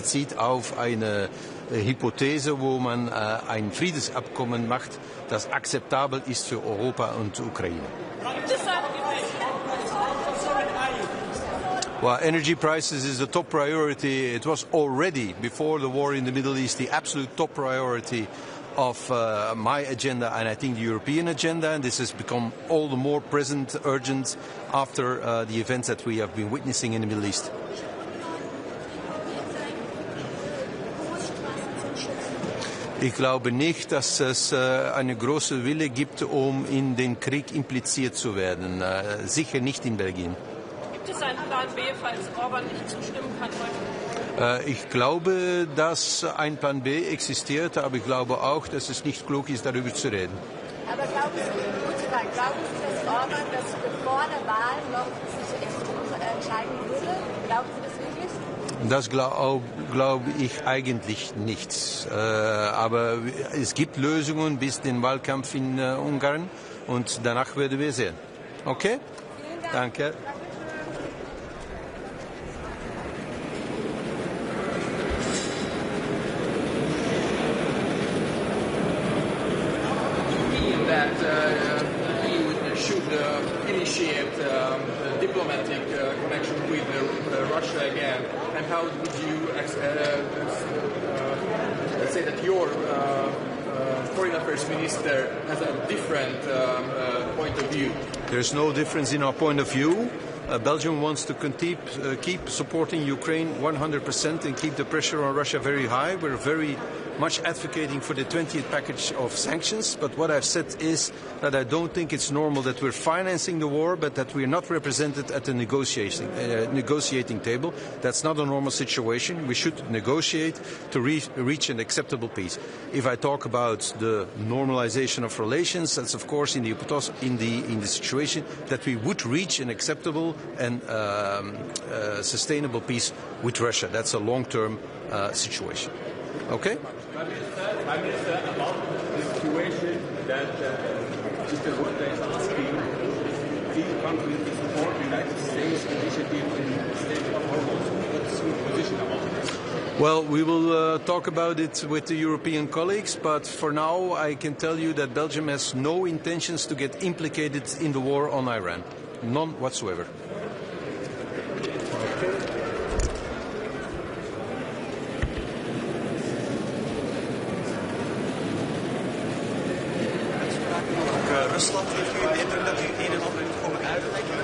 implizit auf eine Hypothese, wo man ein Friedensabkommen macht, das akzeptabel ist für Europa und Ukraine. Well, energy prices is the top priority. It was already, before the war in the Middle East, the absolute top priority of my agenda and I think the European agenda. And this has become all the more present, urgent after the events that we have been witnessing in the Middle East. Ich glaube nicht, dass es eine große Wille gibt, um in den Krieg impliziert zu werden. Sicher nicht in Belgien. Gibt es einen Plan B, falls Orban nicht zustimmen kann heute? Ich glaube, dass ein Plan B existiert, aber ich glaube auch, dass es nicht klug ist, darüber zu reden. Aber glauben Sie, dass Orban das vor der Wahl noch sich entscheiden würde? Glauben Sie das wirklich? Das glaube ich eigentlich nicht. Aber es gibt Lösungen bis den Wahlkampf in Ungarn und danach werden wir sehen. Okay? Vielen Dank. Danke. Initiate diplomatic connection with Russia again, and how would you say that your foreign affairs minister has a different point of view? There's no difference in our point of view. Belgium wants to keep supporting Ukraine 100% and keep the pressure on Russia very high. We're very much advocating for the 20th package of sanctions, but what I've said is that I don't think it's normal that we're financing the war, but that we're not represented at the negotiating table. That's not a normal situation. We should negotiate to reach an acceptable peace. If I talk about the normalization of relations, that's of course in the situation that we would reach an acceptable and sustainable peace with Russia. That's a long-term situation. Okay? Prime Minister, about the situation that Mr. Rutte is asking, EU countries to support the United States initiative in the state of Hormuz. What's your position about this? Well, we will talk about it with the European colleagues, but for now I can tell you that Belgium has no intentions to get implicated in the war on Iran. None whatsoever. Rusland, heeft u de indruk dat u een en ander komen uitleggen?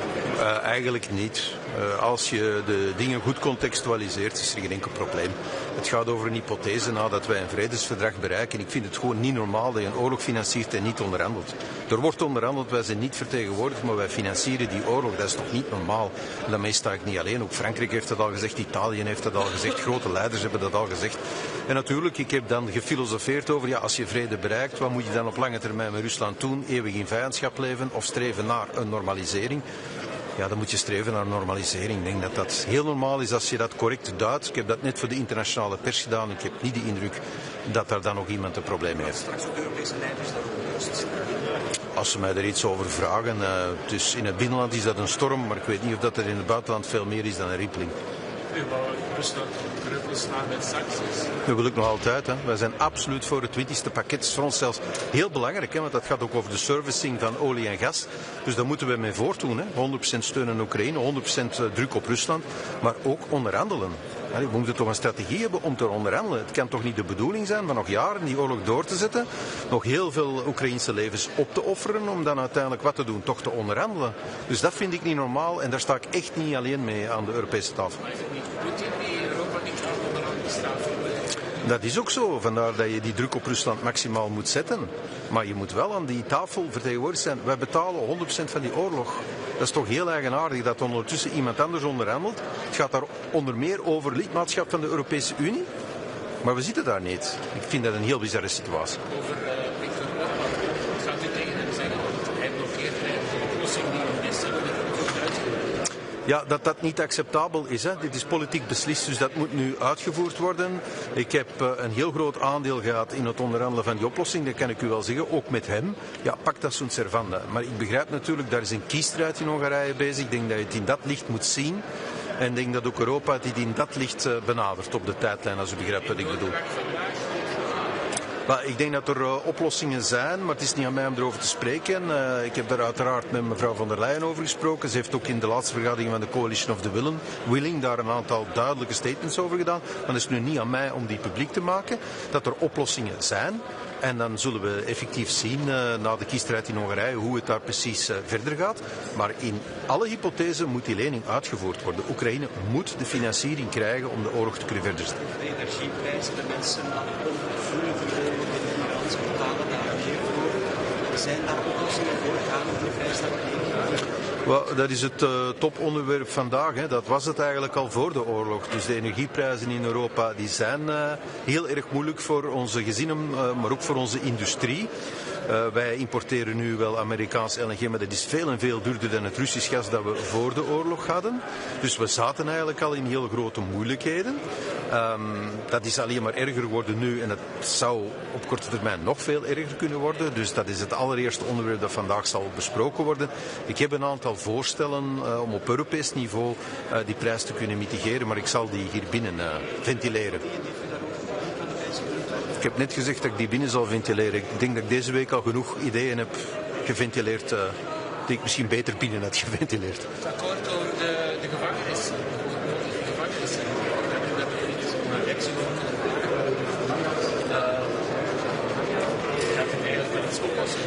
Eigenlijk niet. Als je de dingen goed contextualiseert, is er geen enkel probleem. Het gaat over een hypothese nadat wij een vredesverdrag bereiken. Ik vind het gewoon niet normaal dat je een oorlog financiert en niet onderhandelt. Er wordt onderhandeld, wij zijn niet vertegenwoordigd, maar wij financieren die oorlog. Dat is toch niet normaal. En daarmee sta ik niet alleen. Ook Frankrijk heeft dat al gezegd, Italië heeft dat al gezegd, grote leiders hebben dat al gezegd. En natuurlijk, ik heb dan gefilosofeerd over, ja, als je vrede bereikt, wat moet je dan op lange termijn met Rusland doen? Eeuwig in vijandschap leven of streven naar een normalisering? Ja, dan moet je streven naar normalisering. Ik denk dat dat heel normaal is als je dat correct duidt. Ik heb dat net voor de internationale pers gedaan. Ik heb niet de indruk dat daar dan nog iemand een probleem heeft. Straks ook de Europese leiders daarover. Als ze mij er iets over vragen. Dus in het binnenland is dat een storm, maar ik weet niet of dat er in het buitenland veel meer is dan een rippeling. Rusland terugslaan met sancties. Dat wil ik nog altijd. Hè. Wij zijn absoluut voor het 20e pakket. Dat is voor ons zelfs heel belangrijk, hè, want dat gaat ook over de servicing van olie en gas. Dus daar moeten we mee voortdoen. Hè. 100% steun aan Oekraïne, 100% druk op Rusland, maar ook onderhandelen. We moeten toch een strategie hebben om te onderhandelen. Het kan toch niet de bedoeling zijn van nog jaren die oorlog door te zetten, nog heel veel Oekraïnse levens op te offeren om dan uiteindelijk wat te doen, toch te onderhandelen. Dus dat vind ik niet normaal en daar sta ik echt niet alleen mee aan de Europese tafel. Dat is ook zo, vandaar dat je die druk op Rusland maximaal moet zetten. Maar je moet wel aan die tafel vertegenwoordigd zijn. Wij betalen 100% van die oorlog. Dat is toch heel eigenaardig dat ondertussen iemand anders onderhandelt. Het gaat daar onder meer over lidmaatschap van de Europese Unie. Maar we zitten daar niet. Ik vind dat een heel bizarre situatie. Over Victor Orban, gaat u tegen hem zeggen dat hij blokkeert de oplossing die we best hebben met uitgevoerd? Ja, dat niet acceptabel is. Hè. Dit is politiek beslist, dus dat moet nu uitgevoerd worden. Ik heb een heel groot aandeel gehad in het onderhandelen van die oplossing, dat kan ik u wel zeggen, ook met hem. Ja, pacta sunt servanda. Maar ik begrijp natuurlijk, daar is een kiesstrijd in Hongarije bezig. Ik denk dat je het in dat licht moet zien. En ik denk dat ook Europa die in dat licht benadert op de tijdlijn, als u begrijpt wat ik bedoel. Maar ik denk dat er oplossingen zijn, maar het is niet aan mij om erover te spreken. Ik heb daar uiteraard met mevrouw von der Leyen over gesproken. Ze heeft ook in de laatste vergadering van de Coalition of the Willing daar een aantal duidelijke statements over gedaan. Maar het is nu niet aan mij om die publiek te maken. Dat er oplossingen zijn. En dan zullen we effectief zien na de kiesstrijd in Hongarije hoe het daar precies verder gaat. Maar in alle hypothesen moet die lening uitgevoerd worden. Oekraïne moet de financiering krijgen om de oorlog te kunnen verder zetten. De energieprijzen, de mensen voelen vervolgens in de Iraanse betalen daar meer voor. Zijn daar oplossingen voor? Gaan die prijsstabiliteit? Dat is het toponderwerp vandaag. Hè. Dat was het eigenlijk al voor de oorlog. Dus de energieprijzen in Europa die zijn heel erg moeilijk voor onze gezinnen, maar ook voor onze industrie. Wij importeren nu wel Amerikaans LNG, maar dat is veel en veel duurder dan het Russisch gas dat we voor de oorlog hadden. Dus we zaten eigenlijk al in heel grote moeilijkheden. Dat is alleen maar erger geworden nu en het zou op korte termijn nog veel erger kunnen worden. Dus dat is het allereerste onderwerp dat vandaag zal besproken worden. Ik heb een aantal voorstellen om op Europees niveau die prijs te kunnen mitigeren, maar ik zal die hier binnen ventileren. Ik heb net gezegd dat ik die binnen zal ventileren. Ik denk dat ik deze week al genoeg ideeën heb geventileerd die ik misschien beter binnen had geventileerd. Het akkoord over de gevangenis. De gevangenis. We hebben daar een reactie van. Gaat het eigenlijk wel iets oplossen?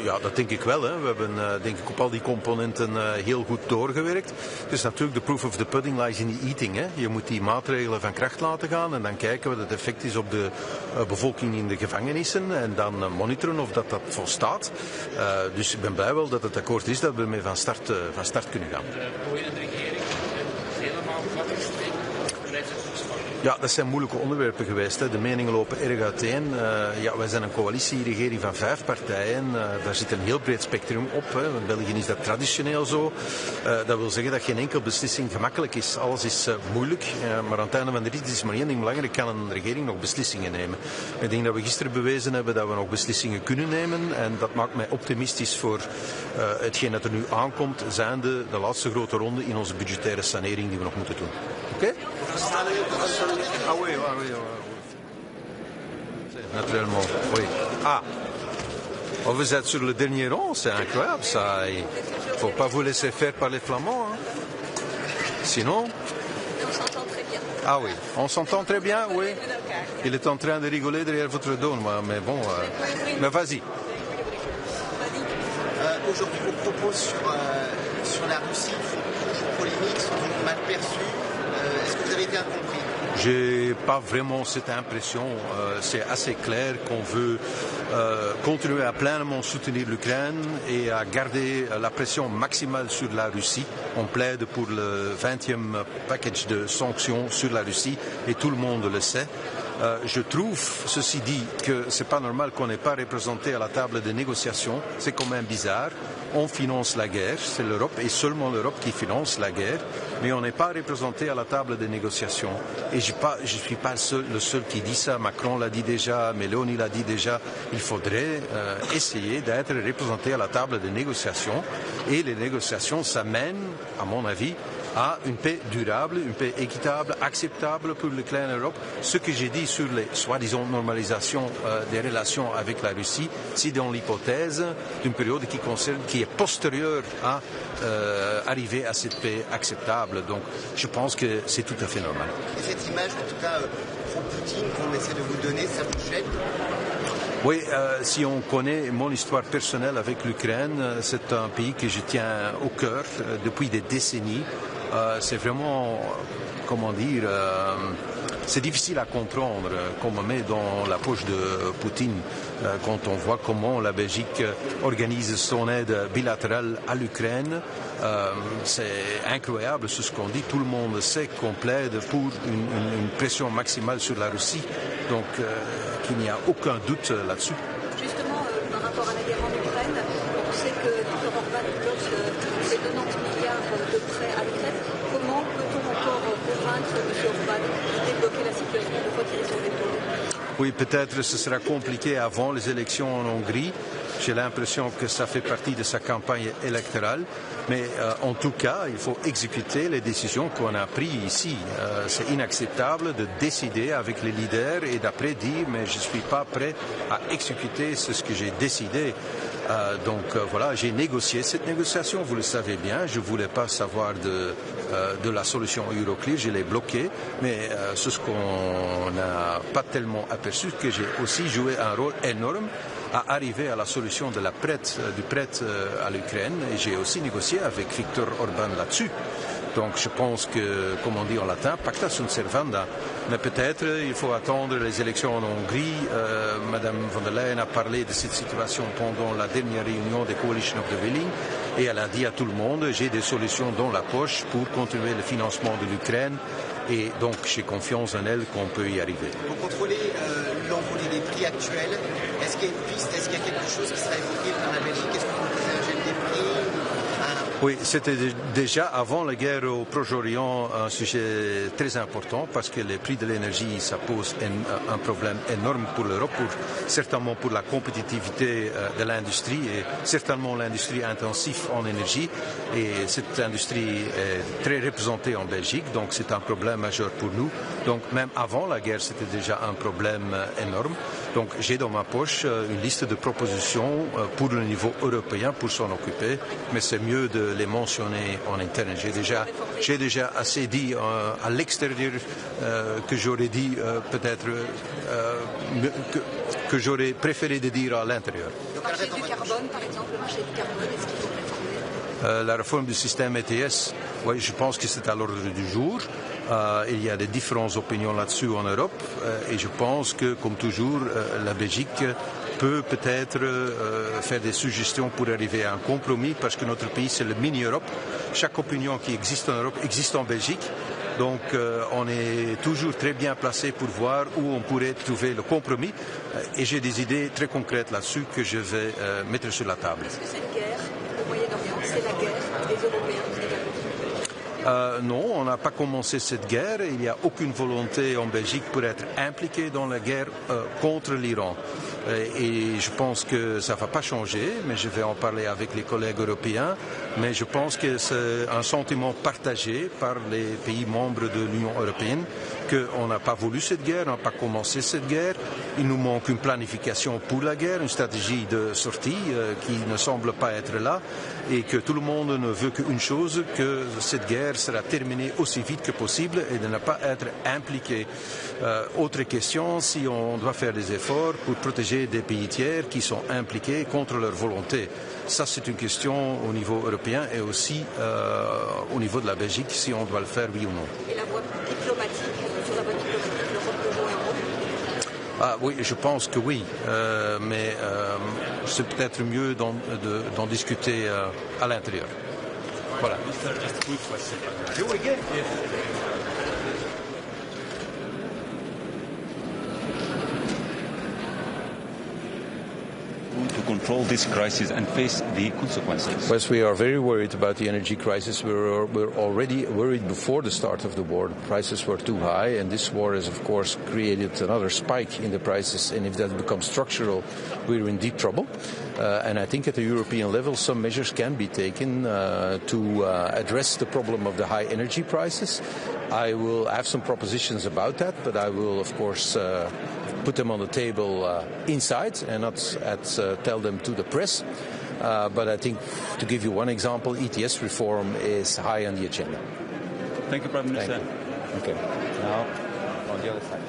Ja, dat denk ik wel. Hè. We hebben denk ik op al die componenten heel goed doorgewerkt. Dus natuurlijk de proof of the pudding lies in the eating. Hè. Je moet die maatregelen van kracht laten gaan en dan kijken wat het effect is op de bevolking in de gevangenissen en dan monitoren of dat volstaat. Dus ik ben blij wel dat het akkoord is dat we mee van start kunnen gaan. De regering helemaal platgestreken. Ja, dat zijn moeilijke onderwerpen geweest. Hè. De meningen lopen erg uiteen. Wij zijn een coalitieregering van 5 partijen. Daar zit een heel breed spectrum op. Hè. In België is dat traditioneel zo. Dat wil zeggen dat geen enkele beslissing gemakkelijk is. Alles is moeilijk. Maar aan het einde van de rit is maar één ding belangrijk. Kan een regering nog beslissingen nemen? Ik denk dat we gisteren bewezen hebben dat we nog beslissingen kunnen nemen. En dat maakt mij optimistisch voor hetgeen dat er nu aankomt. Zijnde de laatste grote ronde in onze budgettaire sanering die we nog moeten doen. Oké? Ah oui. Naturellement, oui. Ah, vous êtes sur le dernier rang, c'est incroyable ça. Il ne faut pas vous laisser faire par les Flamands. Hein. Sinon... On s'entend très bien. Ah oui, on s'entend très bien, oui. Il est en train de rigoler derrière votre dos, mais bon... Mais vas-y. Aujourd'hui, vos propos sur la Russie font toujours polémique, sont toujours mal perçus. Est-ce que vous avez été incompris? J'ai pas vraiment cette impression. C'est assez clair qu'on veut continuer à pleinement soutenir l'Ukraine et à garder la pression maximale sur la Russie. On plaide pour le 20e package de sanctions sur la Russie et tout le monde le sait. Je trouve, ceci dit, que c'est pas normal qu'on n'ait pas représenté à la table des négociations. C'est quand même bizarre. On finance la guerre, c'est l'Europe et seulement l'Europe qui finance la guerre, mais on n'est pas représenté à la table des négociations. Et je suis pas le seul qui dit ça. Macron l'a dit déjà, Meloni l'a dit déjà. Il faudrait essayer d'être représenté à la table des négociations. Et les négociations, ça mène, à mon avis, à une paix durable, une paix équitable, acceptable pour la kleine Europe. Ce que j'ai dit sur les soi-disant normalisations des relations avec la Russie, c'est dans l'hypothèse d'une période qui est postérieure à arriver à cette paix acceptable. Donc je pense que c'est tout à fait normal. Et cette image, en tout cas, pro-Poutine qu'on essaie de vous donner, ça vous gêne? Oui, si on connaît mon histoire personnelle avec l'Ukraine, c'est un pays que je tiens au cœur depuis des décennies. C'est vraiment, comment dire, c'est difficile à comprendre qu'on me met dans la poche de Poutine quand on voit comment la Belgique organise son aide bilatérale à l'Ukraine. C'est incroyable ce qu'on dit. Tout le monde sait qu'on plaide pour une pression maximale sur la Russie. Donc qu'il n'y a aucun doute là-dessus. Justement, par rapport à la guerre en Ukraine, on sait que Viktor Orban bloque ces 90 milliards de prêts à l'Ukraine. Comment peut-on encore convaincre M. Orban de débloquer la situation, de retirer son veto? Oui, peut-être ce sera compliqué avant les élections en Hongrie. j'ai l'impression que ça fait partie de sa campagne électorale. Mais en tout cas, il faut exécuter les décisions qu'on a prises ici. C'est inacceptable de décider avec les leaders et d'après dire mais je ne suis pas prêt à exécuter ce que j'ai décidé. Donc voilà, j'ai négocié cette négociation, vous le savez bien. Je ne voulais pas savoir de la solution Euroclear, je l'ai bloqué. Mais c'est ce qu'on n'a pas tellement aperçu, que j'ai aussi joué un rôle énorme à arriver à la solution de du prêt à l'Ukraine. Et j'ai aussi négocié avec Viktor Orban là-dessus. Donc je pense que, comme on dit en latin, pacta sunt servanda. Mais peut-être il faut attendre les élections en Hongrie. Madame von der Leyen a parlé de cette situation pendant la dernière réunion des Coalition of the Willing et elle a dit à tout le monde j'ai des solutions dans la poche pour continuer le financement de l'Ukraine et donc j'ai confiance en elle qu'on peut y arriver. Pour contrôler l'envolée des prix actuels, est-ce qu'il y a une piste, est-ce qu'il y a quelque chose qui sera évoqué par la Belgique? Est-ce que vous proposez un gel des prix? Oui, c'était déjà avant la guerre au Proche-Orient un sujet très important parce que les prix de l'énergie, ça pose un problème énorme pour l'Europe, certainement pour la compétitivité de l'industrie et certainement l'industrie intensive en énergie. Et cette industrie est très représentée en Belgique, donc c'est un problème majeur pour nous. Donc même avant la guerre, c'était déjà un problème énorme. Donc j'ai dans ma poche une liste de propositions pour le niveau européen pour s'en occuper, mais c'est mieux de les mentionner en interne. J'ai déjà assez dit à l'extérieur que j'aurais dit peut-être que j'aurais préféré de dire à l'intérieur. Le marché du carbone, par exemple, le marché du carbone, est-ce qu'il faut réformer? La réforme du système ETS, oui, je pense que c'est à l'ordre du jour. Il y a des différentes opinions là-dessus en Europe et je pense que, comme toujours, la Belgique peut-être faire des suggestions pour arriver à un compromis parce que notre pays, c'est le mini-Europe. Chaque opinion qui existe en Europe existe en Belgique. Donc on est toujours très bien placé pour voir où on pourrait trouver le compromis. Et j'ai des idées très concrètes là-dessus que je vais mettre sur la table. Est-ce que cette guerre au Moyen-Orient, c'est la guerre des Européens également? Non, on n'a pas commencé cette guerre. Il n'y a aucune volonté en Belgique pour être impliqué dans la guerre contre l'Iran. Et je pense que ça ne va pas changer, mais je vais en parler avec les collègues européens. Mais je pense que c'est un sentiment partagé par les pays membres de l'Union européenne qu'on n'a pas voulu cette guerre, on n'a pas commencé cette guerre. Il nous manque une planification pour la guerre, une stratégie de sortie qui ne semble pas être là et que tout le monde ne veut qu'une chose, que cette guerre sera terminée aussi vite que possible et de ne pas être impliqué. Autre question, si on doit faire des efforts pour protéger des pays tiers qui sont impliqués contre leur volonté. Ça, c'est une question au niveau européen et aussi au niveau de la Belgique, si on doit le faire, oui ou non. Et la voie diplomatique, sur la voie diplomatique, l'Europe peut jouer un rôle? Oui, je pense que oui, mais c'est peut-être mieux d'en discuter à l'intérieur. Voilà. To control this crisis and face the consequences. Yes, we are very worried about the energy crisis. We're already worried before the start of the war. The prices were too high, and this war has, of course, created another spike in the prices. And if that becomes structural, we're in deep trouble. And I think at the European level, some measures can be taken to address the problem of the high energy prices. I will have some propositions about that, but I will, of course, put them on the table inside and not tell them to the press. But I think, to give you one example, ETS reform is high on the agenda. Thank you, Prime Minister. Okay. Now, on the other side.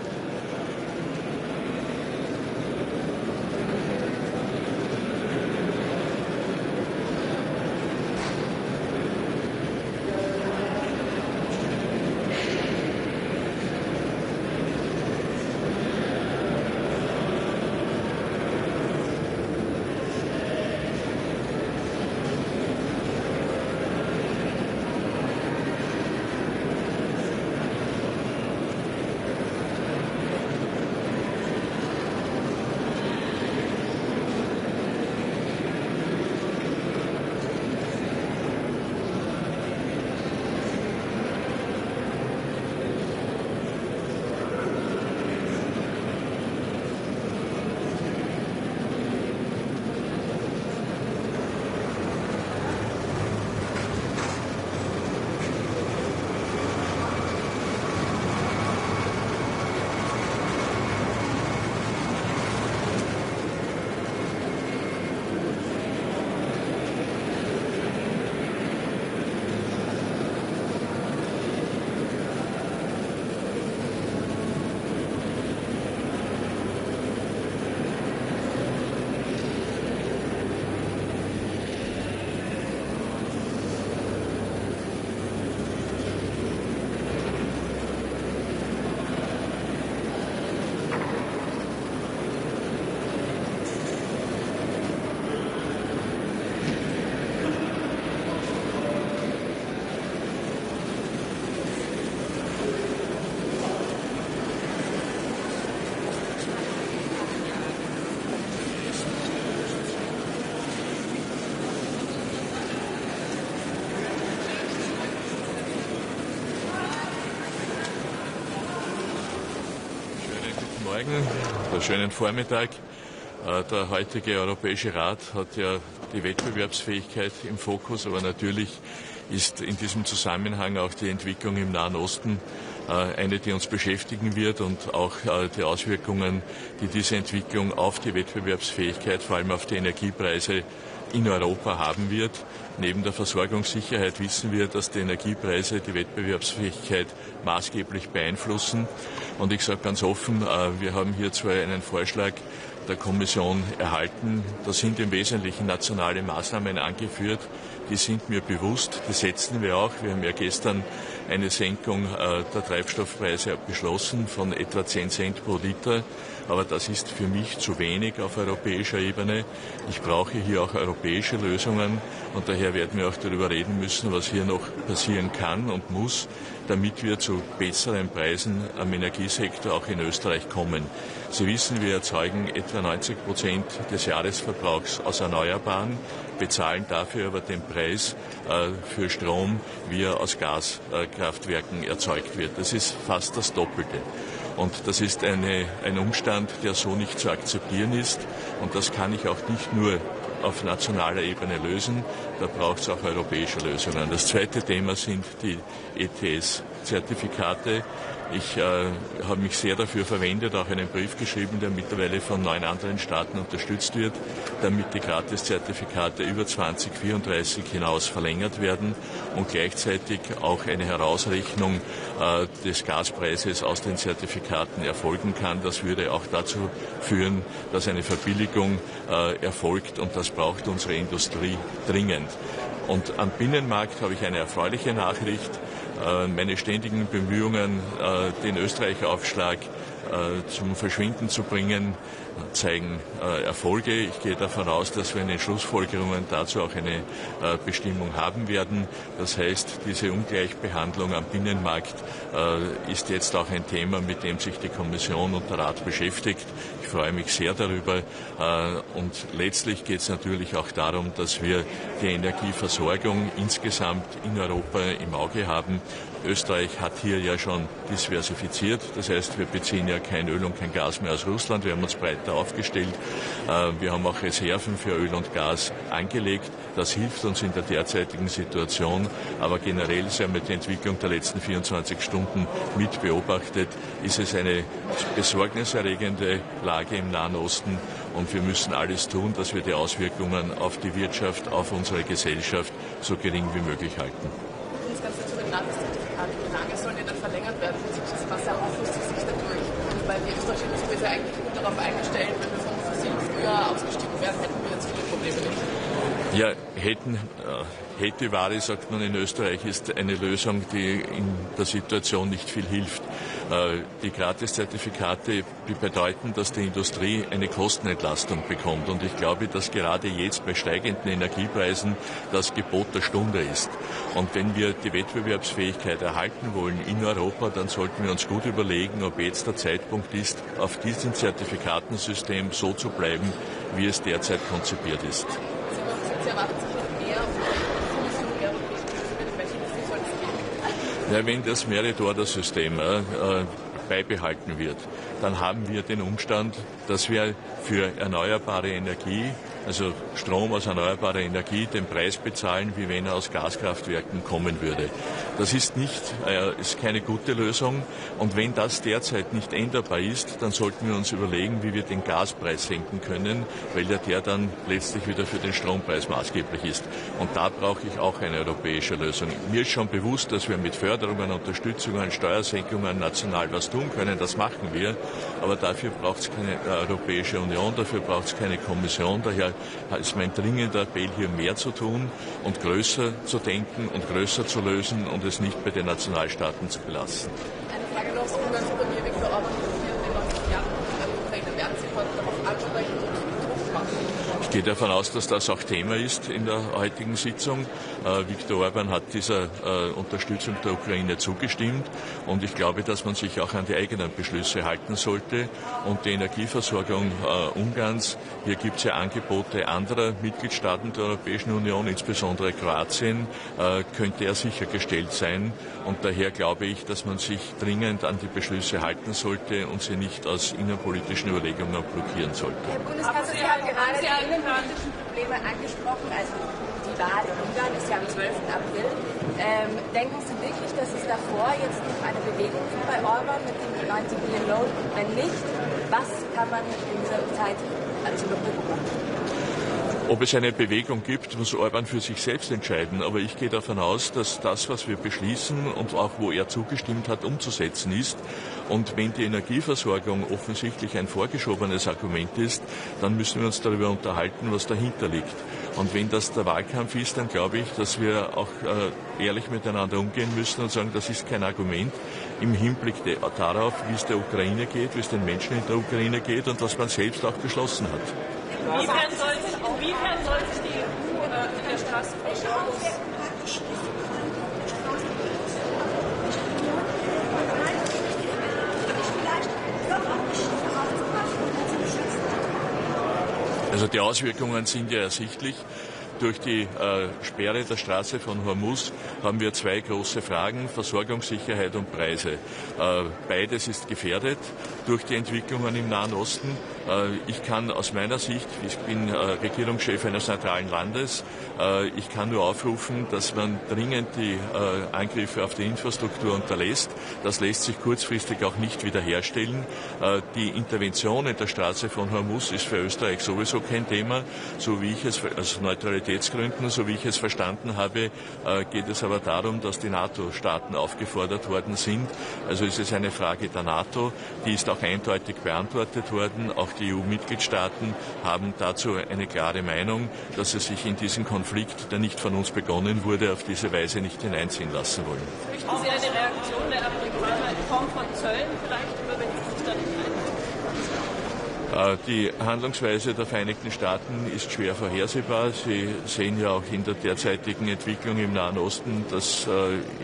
Morgen oder schönen Vormittag. Der heutige Europäische Rat hat ja die Wettbewerbsfähigkeit im Fokus, aber natürlich ist in diesem Zusammenhang auch die Entwicklung im Nahen Osten eine, die uns beschäftigen wird und auch die Auswirkungen, die diese Entwicklung auf die Wettbewerbsfähigkeit, vor allem auf die Energiepreise in Europa haben wird. Neben der Versorgungssicherheit wissen wir, dass die Energiepreise die Wettbewerbsfähigkeit maßgeblich beeinflussen. Und ich sage ganz offen, wir haben hier zwar einen Vorschlag der Kommission erhalten. Da sind im Wesentlichen nationale Maßnahmen angeführt. Die sind mir bewusst, die setzen wir auch. Wir haben ja gestern eine Senkung der Treibstoffpreise beschlossen von etwa 10 Cent pro Liter. Aber das ist für mich zu wenig auf europäischer Ebene. Ich brauche hier auch europäische Lösungen und daher werden wir auch darüber reden müssen, was hier noch passieren kann und muss, damit wir zu besseren Preisen am Energiesektor auch in Österreich kommen. Sie wissen, wir erzeugen etwa 90% des Jahresverbrauchs aus Erneuerbaren, bezahlen dafür aber den Preis für Strom, wie er aus Gaskraftwerken erzeugt wird. Das ist fast das Doppelte. Und das ist ein Umstand, der so nicht zu akzeptieren ist. Und das kann ich auch nicht nur auf nationaler Ebene lösen. Da braucht es auch europäische Lösungen. Das zweite Thema sind die ETS-Zertifikate. Ich habe mich sehr dafür verwendet, auch einen Brief geschrieben, der mittlerweile von 9 anderen Staaten unterstützt wird, damit die Gratiszertifikate über 2034 hinaus verlängert werden und gleichzeitig auch eine Herausrechnung des Gaspreises aus den Zertifikaten erfolgen kann. Das würde auch dazu führen, dass eine Verbilligung erfolgt und das braucht unsere Industrie dringend. Und am Binnenmarkt habe ich eine erfreuliche Nachricht. Meine ständigen Bemühungen, den Österreich-Aufschlag zum Verschwinden zu bringen, zeigen Erfolge. Ich gehe davon aus, dass wir in den Schlussfolgerungen dazu auch eine Bestimmung haben werden. Das heißt, diese Ungleichbehandlung am Binnenmarkt ist jetzt auch ein Thema, mit dem sich die Kommission und der Rat beschäftigt. Ich freue mich sehr darüber. Und letztlich geht es natürlich auch darum, dass wir die Energieversorgung insgesamt in Europa im Auge haben. Österreich hat hier ja schon diversifiziert. Das heißt, wir beziehen ja kein Öl und kein Gas mehr aus Russland. Wir haben uns breiter aufgestellt. Wir haben auch Reserven für Öl und Gas angelegt. Das hilft uns in der derzeitigen Situation. Aber generell, Sie haben die Entwicklung der letzten 24 Stunden mit beobachtet, ist es eine besorgniserregende Lage im Nahen Osten. Und wir müssen alles tun, dass wir die Auswirkungen auf die Wirtschaft, auf unsere Gesellschaft so gering wie möglich halten. Das Ganze zu den Gratiszertifikaten. Wie lange sollen die dann verlängert werden? Beziehungsweise was erhofft sich dadurch? Weil die österreichische Industrie ist ja eigentlich gut darauf eingestellt, wenn wir von fossilen früher ausgestiegen wären, hätten wir jetzt viele Probleme nicht. Ja, hätte Ware, sagt man in Österreich, ist eine Lösung, die in der Situation nicht viel hilft. Die Gratiszertifikate bedeuten, dass die Industrie eine Kostenentlastung bekommt. Und ich glaube, dass gerade jetzt bei steigenden Energiepreisen das Gebot der Stunde ist. Und wenn wir die Wettbewerbsfähigkeit erhalten wollen in Europa, dann sollten wir uns gut überlegen, ob jetzt der Zeitpunkt ist, auf diesem Zertifikatensystem so zu bleiben, wie es derzeit konzipiert ist. Sie erwarten sich noch mehr von der Kommission der Europäischen Union, in welche Richtung soll es gehen? Ja, wenn das Merit-Order-System beibehalten wird, dann haben wir den Umstand, dass wir für erneuerbare Energie, also Strom aus erneuerbarer Energie, den Preis bezahlen, wie wenn er aus Gaskraftwerken kommen würde. Das ist keine gute Lösung. Und wenn das derzeit nicht änderbar ist, dann sollten wir uns überlegen, wie wir den Gaspreis senken können, weil der dann letztlich wieder für den Strompreis maßgeblich ist. Und da brauche ich auch eine europäische Lösung. Mir ist schon bewusst, dass wir mit Förderungen, Unterstützungen, Steuersenkungen national was tun können. Das machen wir. Aber dafür braucht es keine Europäische Union, dafür braucht es keine Kommission. Daher ist mein dringender Appell, hier mehr zu tun und größer zu denken und größer zu lösen und es nicht bei den Nationalstaaten zu belassen. Eine Frage noch, Umweltpremier Viktor Orban in den 90 Jahren der Ukraine. Werden Sie darauf ansprechen und Druck machen? Ich gehe davon aus, dass das auch Thema ist in der heutigen Sitzung. Viktor Orban hat dieser Unterstützung der Ukraine zugestimmt und ich glaube, dass man sich auch an die eigenen Beschlüsse halten sollte. Und die Energieversorgung Ungarns, hier gibt es ja Angebote anderer Mitgliedstaaten der Europäischen Union, insbesondere Kroatien, könnte er sichergestellt sein. Und daher glaube ich, dass man sich dringend an die Beschlüsse halten sollte und sie nicht aus innenpolitischen Überlegungen blockieren sollte. Herr Bundeskanzler, Sie haben gerade die innenpolitischen Probleme angesprochen. Also die Wahl in Ungarn ist ja am 12. April. Denken Sie wirklich, dass es davor jetzt noch eine Bewegung gibt bei Orban mit dem 90 Billion Loan? Wenn nicht, was kann man in dieser Zeit als Überbrückung machen? Ob es eine Bewegung gibt, muss Orban für sich selbst entscheiden. Aber ich gehe davon aus, dass das, was wir beschließen und auch wo er zugestimmt hat, umzusetzen ist. Und wenn die Energieversorgung offensichtlich ein vorgeschobenes Argument ist, dann müssen wir uns darüber unterhalten, was dahinter liegt. Und wenn das der Wahlkampf ist, dann glaube ich, dass wir auch ehrlich miteinander umgehen müssen und sagen, das ist kein Argument im Hinblick darauf, wie es der Ukraine geht, wie es den Menschen in der Ukraine geht und was man selbst auch beschlossen hat. Inwiefern soll sich die EU in der Straßenfläche Also die Auswirkungen sind ja ersichtlich. Durch die Sperre der Straße von Hormuz haben wir zwei große Fragen, Versorgungssicherheit und Preise. Beides ist gefährdet durch die Entwicklungen im Nahen Osten. Ich kann aus meiner Sicht, ich bin Regierungschef eines neutralen Landes, ich kann nur aufrufen, dass man dringend die Angriffe auf die Infrastruktur unterlässt. Das lässt sich kurzfristig auch nicht wiederherstellen. Die Intervention in der Straße von Hormuz ist für Österreich sowieso kein Thema, so wie ich es aus Neutralitätsgründen, so wie ich es verstanden habe, geht es aber darum, dass die NATO-Staaten aufgefordert worden sind. Also ist es eine Frage der NATO, die ist auch eindeutig beantwortet worden. Auch die EU-Mitgliedstaaten haben dazu eine klare Meinung, dass sie sich in diesen Konflikt, der nicht von uns begonnen wurde, auf diese Weise nicht hineinziehen lassen wollen. Möchten Sie eine Reaktion der Amerikaner in Form von Zöllen vielleicht, oder wenn Sie sich da nicht Die Handlungsweise der Vereinigten Staaten ist schwer vorhersehbar. Sie sehen ja auch in der derzeitigen Entwicklung im Nahen Osten, dass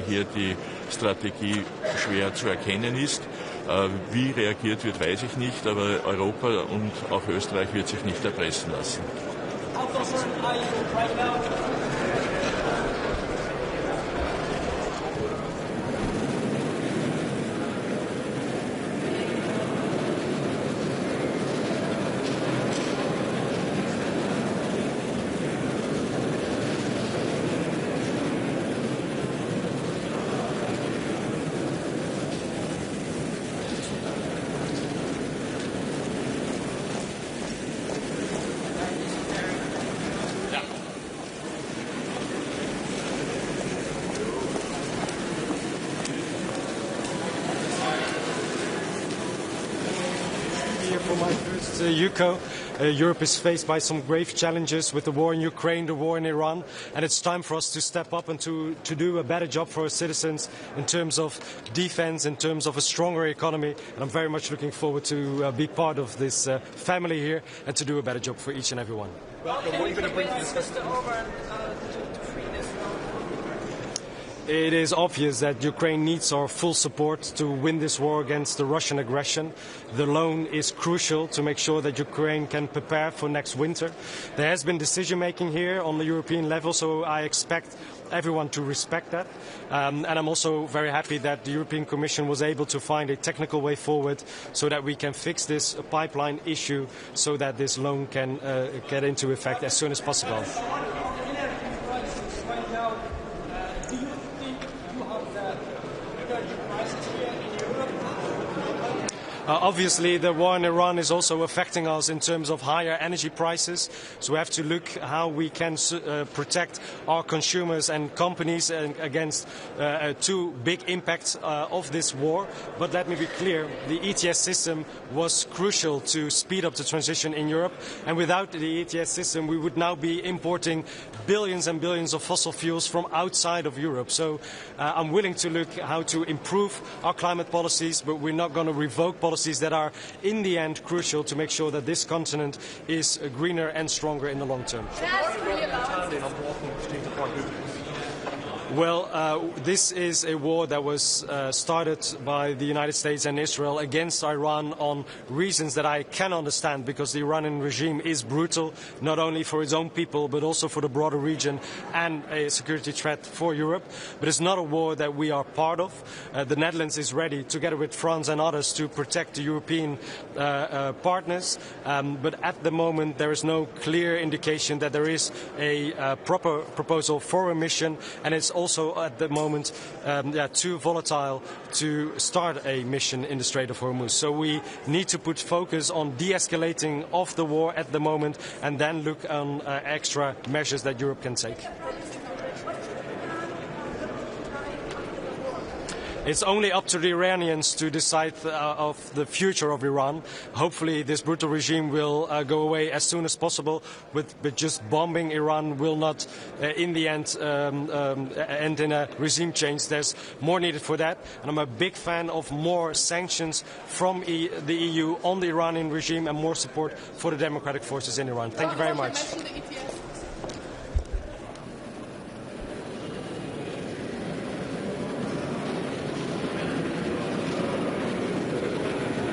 hier die Strategie schwer zu erkennen ist. Wie reagiert wird, weiß ich nicht, aber Europa und auch Österreich wird sich nicht erpressen lassen. For my first UCO, Europe is faced by some grave challenges with the war in Ukraine, the war in Iran, and it's time for us to step up and to do a better job for our citizens in terms of defense, in terms of a stronger economy. And I'm very much looking forward to be part of this family here and to do a better job for each and every one. Welcome. What are you going to bring to discussion? It is obvious that Ukraine needs our full support to win this war against the Russian aggression. The loan is crucial to make sure that Ukraine can prepare for next winter. There has been decision-making here on the European level, so I expect everyone to respect that. And I'm also very happy that the European Commission was able to find a technical way forward so that we can fix this pipeline issue so that this loan can get into effect as soon as possible. Obviously, the war in Iran is also affecting us in terms of higher energy prices. So we have to look how we can protect our consumers and companies against two big impacts of this war. But let me be clear, the ETS system was crucial to speed up the transition in Europe. And without the ETS system, we would now be importing billions and billions of fossil fuels from outside of Europe. So I'm willing to look how to improve our climate policies, but we're not going to revoke policies that are in the end crucial to make sure that this continent is greener and stronger in the long term. Well, this is a war that was started by the United States and Israel against Iran on reasons that I can understand, because the Iranian regime is brutal, not only for its own people, but also for the broader region and a security threat for Europe. But it's not a war that we are part of. The Netherlands is ready, together with France and others, to protect the European partners. But at the moment, there is no clear indication that there is a proper proposal for a mission, and it's also at the moment too volatile to start a mission in the Strait of Hormuz. So we need to put focus on de-escalating of the war at the moment, and then look on extra measures that Europe can take. It's only up to the Iranians to decide of the future of Iran. Hopefully this brutal regime will go away as soon as possible, but just bombing Iran will not in the end end in a regime change. There's more needed for that, and I'm a big fan of more sanctions from the EU on the Iranian regime and more support for the democratic forces in Iran. Thank you very much.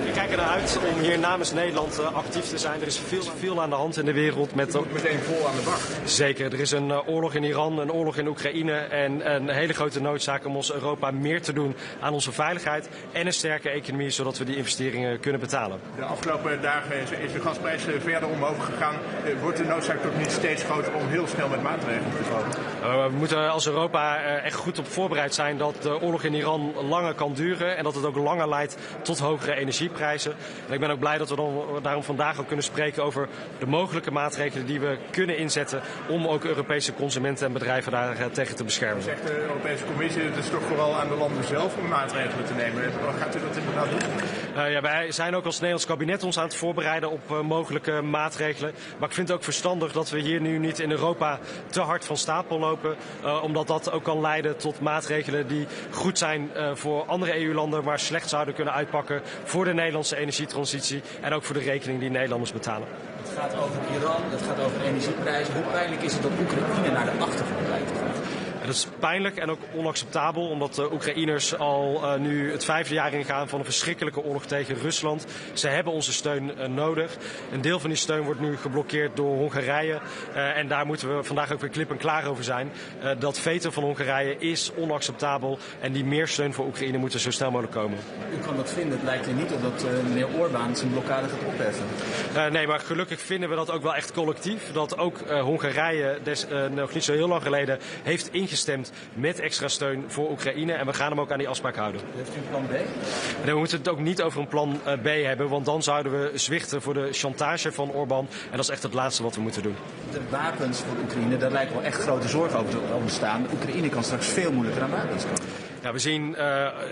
We kijken eruit om hier namens Nederland actief te zijn. Er is veel aan de hand in de wereld. Je moet meteen vol aan de bak. Zeker. Er is een oorlog in Iran, een oorlog in Oekraïne en een hele grote noodzaak om ons Europa meer te doen aan onze veiligheid en een sterke economie, zodat we die investeringen kunnen betalen. De afgelopen dagen is de gasprijs verder omhoog gegaan. Wordt de noodzaak toch niet steeds groter om heel snel met maatregelen te komen? We moeten als Europa echt goed op voorbereid zijn dat de oorlog in Iran langer kan duren en dat het ook langer leidt tot hogere energieprijzen. En ik ben ook blij dat we daarom vandaag ook kunnen spreken over de mogelijke maatregelen die we kunnen inzetten om ook Europese consumenten en bedrijven daar tegen te beschermen. Zegt de Europese Commissie, het is toch vooral aan de landen zelf om maatregelen te nemen. Gaat u dat inderdaad doen? Wij zijn ook als Nederlands kabinet ons aan het voorbereiden op mogelijke maatregelen. Maar ik vind het ook verstandig dat we hier nu niet in Europa te hard van stapel lopen. Omdat dat ook kan leiden tot maatregelen die goed zijn voor andere EU-landen, maar slecht zouden kunnen uitpakken voor de Nederlandse energietransitie en ook voor de rekening die Nederlanders betalen. Het gaat over Iran, het gaat over energieprijzen. Hoe pijnlijk is het dat Oekraïne naar de achtergrond lijkt te gaan? Dat is pijnlijk en ook onacceptabel, omdat de Oekraïners al nu het 5e jaar ingaan van een verschrikkelijke oorlog tegen Rusland. Ze hebben onze steun nodig. Een deel van die steun wordt nu geblokkeerd door Hongarije. En daar moeten we vandaag ook weer klip en klaar over zijn. Dat veto van Hongarije is onacceptabel en die meer steun voor Oekraïne moet er zo snel mogelijk komen. U kan dat vinden. Het lijkt er niet op dat meneer Orbán zijn blokkade gaat opheffen. Nee, maar gelukkig vinden we dat ook wel echt collectief. Dat ook Hongarije nog niet zo heel lang geleden heeft ingestemd met extra steun voor Oekraïne. En we gaan hem ook aan die afspraak houden. Heeft u een plan B? Nee, we moeten het ook niet over een plan B hebben, want dan zouden we zwichten voor de chantage van Orbán. En dat is echt het laatste wat we moeten doen. De wapens voor Oekraïne, daar lijkt wel echt grote zorgen over te ontstaan. Oekraïne kan straks veel moeilijker aan wapens komen. Ja, we zien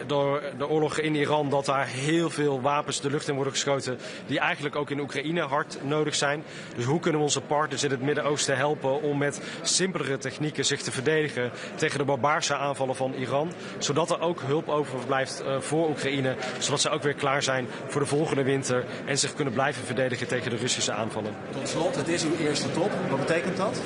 door de oorlog in Iran dat daar heel veel wapens de lucht in worden geschoten die eigenlijk ook in Oekraïne hard nodig zijn. Dus hoe kunnen we onze partners in het Midden-Oosten helpen om met simpelere technieken zich te verdedigen tegen de barbaarse aanvallen van Iran, zodat er ook hulp overblijft voor Oekraïne, zodat ze ook weer klaar zijn voor de volgende winter en zich kunnen blijven verdedigen tegen de Russische aanvallen. Tot slot, het is uw eerste top. Wat betekent dat?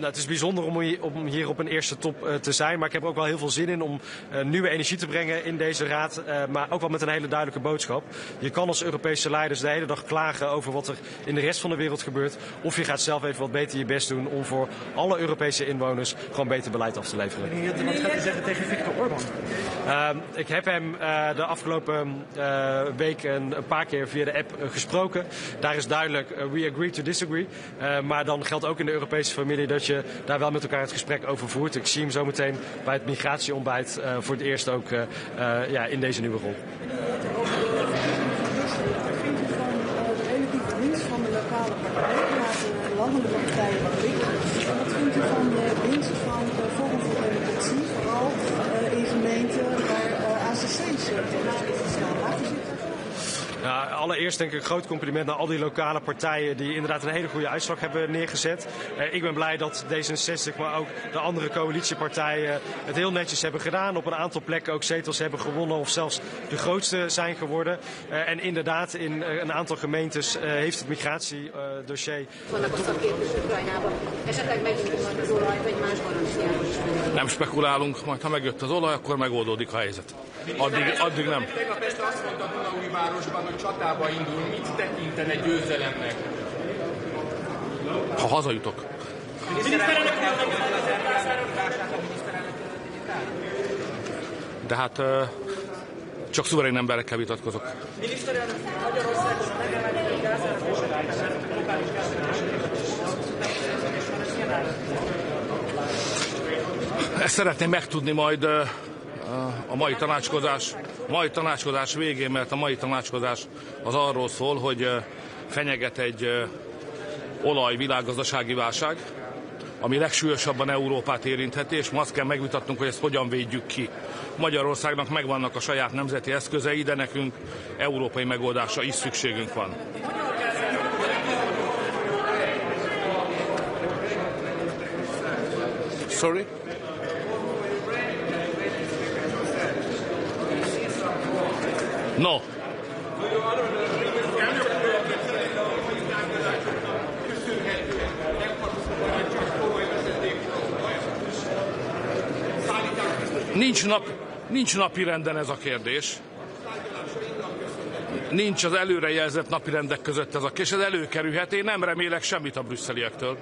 Het is bijzonder om hier op een eerste top te zijn, maar ik heb er ook wel heel veel zin in om nieuwe energie te brengen in deze raad, maar ook wel met een hele duidelijke boodschap. Je kan als Europese leiders de hele dag klagen over wat er in de rest van de wereld gebeurt, of je gaat zelf even wat beter je best doen om voor alle Europese inwoners gewoon beter beleid af te leveren. Wat gaat u zeggen tegen Viktor Orbán? Ik heb hem de afgelopen week een paar keer via de app gesproken. Daar is duidelijk, we agree to disagree. Maar dan geldt ook in de Europese familie dat je daar wel met elkaar het gesprek over voert. Ik zie hem zo meteen bij het migratieontbijt voor het eerst ook in deze nieuwe rol. Wat vindt u van de relatieve winst van de lokale partijen naar de landelijke partijen wat liggen? En wat vindt u van de winst van de Forum voor Democratie, vooral in gemeenten waar ACC's tegen is gestaan? Laten we zitten. Ja, allereerst denk ik een groot compliment naar al die lokale partijen die inderdaad een hele goede uitslag hebben neergezet. Ik ben blij dat D66, maar ook de andere coalitiepartijen het heel netjes hebben gedaan. Op een aantal plekken ook zetels hebben gewonnen of zelfs de grootste zijn geworden. En inderdaad, in een aantal gemeentes heeft het migratiedossier... Nem spekulálunk, majd ha megjött az olaj, akkor megoldódik a helyzet. Addig nem. Tegnap este azt mondta Dunaújvárosban, hogy csatába indul. Mit tekintene győzelemnek? Ha hazajutok. De hát csak szuverén emberekkel vitatkozok. Ezt szeretném megtudni majd a mai tanácskozás végén, mert a mai tanácskozás az arról szól, hogy fenyeget egy olajvilággazdasági válság, ami legsúlyosabban Európát érintheti, és ma azt kell megvitatnunk, hogy ezt hogyan védjük ki. Magyarországnak megvannak a saját nemzeti eszközei, de nekünk európai megoldásra is szükségünk van. Sorry? No. Nincs napirenden ez a kérdés. Nincs az előrejelzett napirendek között ez a kérdés. Ez előkerülhet. Én nem remélek semmit a brüsszeliektől.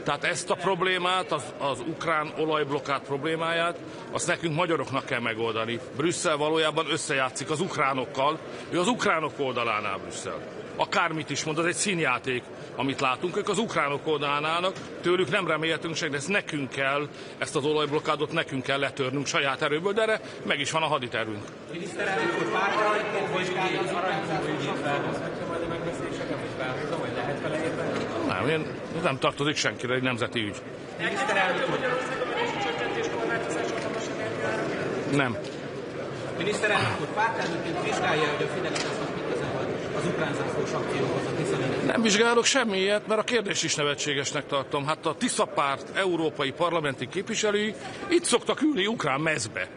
Tehát ezt a problémát, az ukrán olajblokkát problémáját, azt nekünk magyaroknak kell megoldani. Brüsszel valójában összejátszik az ukránokkal, ő az ukránok oldalán áll Brüsszel. Akármit is mond, az egy színjáték, amit látunk, ők az ukránok oldalán állnak, tőlük nem remélhetünk semmit, de ezt nekünk kell, ezt az olajblokkádot nekünk kell letörnünk saját erőből, de erre meg is van a haditervünk. Miniszterelnök úr, pártalaikon vizsgálja az aranykonvóügyét, felhozhatja majd a megbeszéléseket, vagy felhozza, vagy lehet vele érteni? Nem tartozik senkire, egy nemzeti ügy. Miniszterelnök úr. Nem. Miniszterelnök úr, pártelnökként vizsgálja, hogy a Fidesznek mit köze volt az ukrán zászlós akcióhoz a Tisza. Nem vizsgálok semmiért, mert a kérdést is nevetségesnek tartom. Hát a Tisza párt európai parlamenti képviselői itt szoktak ülni ukrán mezbe.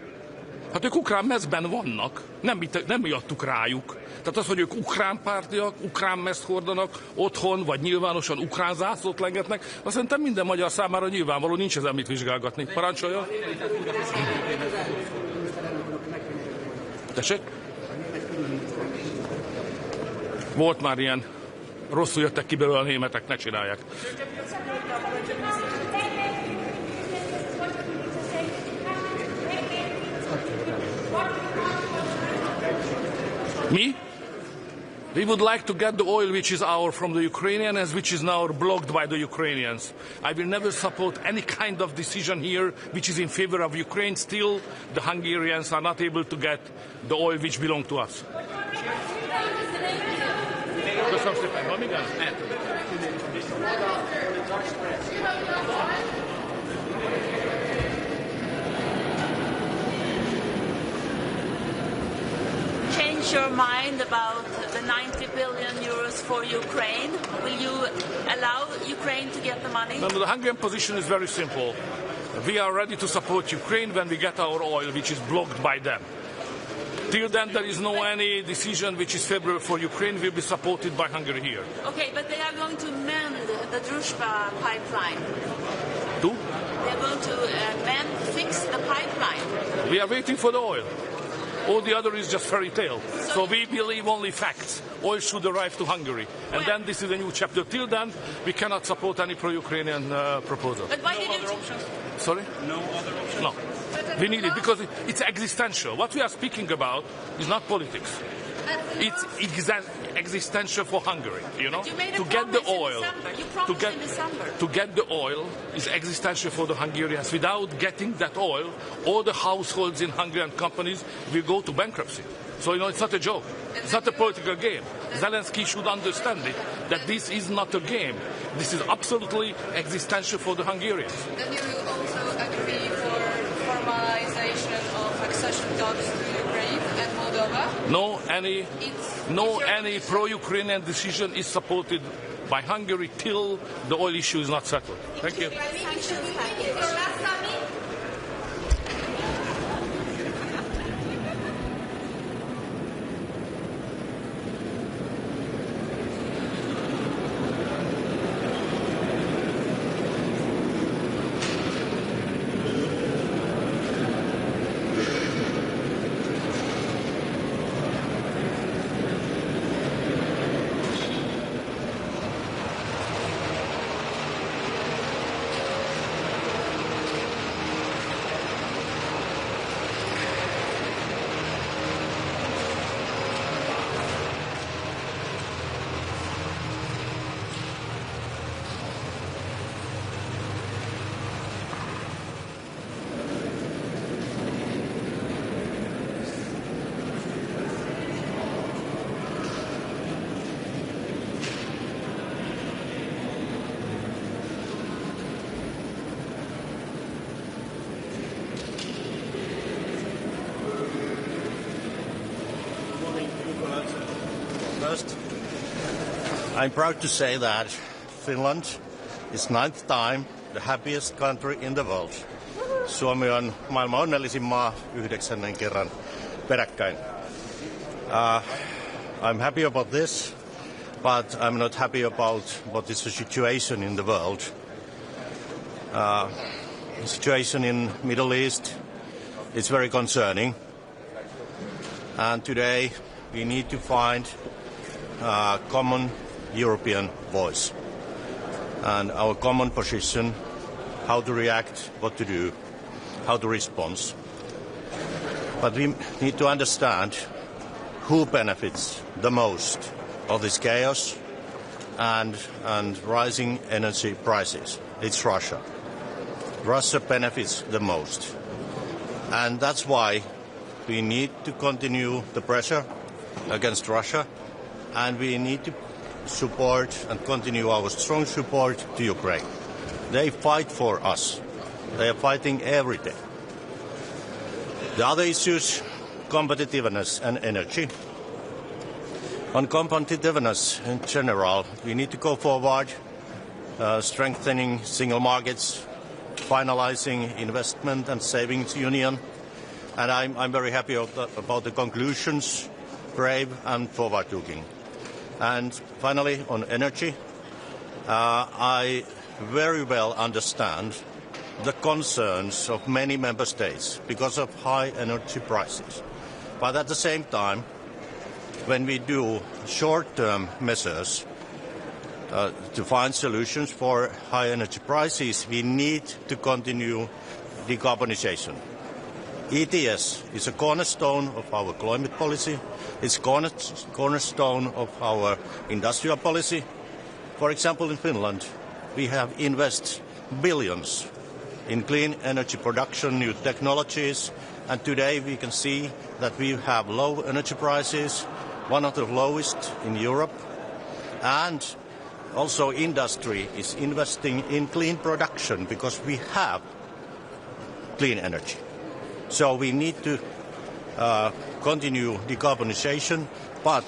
Hát ők ukrán mezben vannak, nem miattuk rájuk. Tehát az, hogy ők ukrán pártiak, ukrán mezt hordanak, otthon vagy nyilvánosan ukrán zászlót lengetnek, azt szerintem minden magyar számára nyilvánvaló, nincs ezen mit vizsgálgatni. Parancsolja? Tessék? Volt már ilyen, rosszul jöttek ki belőle a németek, ne csinálják. Me? We would like to get the oil which is ours from the Ukrainians, which is now blocked by the Ukrainians. I will never support any kind of decision here which is in favor of Ukraine. Still, the Hungarians are not able to get the oil which belongs to us. Köszönöm szépen, van igen? Change your mind about the 90 billion euros for Ukraine? Will you allow Ukraine to get the money? No, the Hungarian position is very simple. We are ready to support Ukraine when we get our oil, which is blocked by them. Till then, there is no any decision which is favorable for Ukraine will be supported by Hungary here. Okay, but they are going to mend the Druzhba pipeline. Do? They are going to fix the pipeline. We are waiting for the oil. All the other is just fairy tale. So we believe only facts. Oil should arrive to Hungary. And then this is a new chapter. Till then, we cannot support any pro-Ukrainian proposal. But why did you... Sorry? No other option? No. We need it because it's existential. What we are speaking about is not politics. It's existential for Hungary, you know? To get the oil, to get the oil is existential for the Hungarians. Without getting that oil, all the households in Hungarian companies will go to bankruptcy. So, you know, it's not a joke. It's not a political game. Zelensky should understand it, that this is not a game. This is absolutely existential for the Hungarians. Then you also agree for formalization of accession talks to Ukraine and Moldova? No any pro-Ukrainian decision is supported by Hungary till the oil issue is not settled. Thank you. First, I'm proud to say that Finland is 9th time the happiest country in the world. Suomi on maailman onnellisin maa 9. kerran peräkkäin. I'm happy about this, but I'm not happy about what is the situation in the world. The situation in Middle East is very concerning, and today we need to find a common European voice and our common position, how to react, what to do, how to respond. But we need to understand who benefits the most of this chaos and rising energy prices. It's Russia. Russia benefits the most. And that's why we need to continue the pressure against Russia, and we need to support and continue our strong support to Ukraine. They fight for us. They are fighting every day. The other issues, competitiveness and energy. On competitiveness in general, we need to go forward, strengthening single markets, finalizing investment and savings union. And I'm very happy about the conclusions, brave and forward-looking. And finally, on energy, I very well understand the concerns of many member states because of high energy prices. But at the same time, when we do short-term measures to find solutions for high energy prices, we need to continue decarbonization. ETS is a cornerstone of our climate policy. It's cornerstone of our industrial policy. For example, in Finland, we have invested billions in clean energy production, new technologies, and today we can see that we have low energy prices, one of the lowest in Europe, and also industry is investing in clean production because we have clean energy. So we need to continue decarbonization, but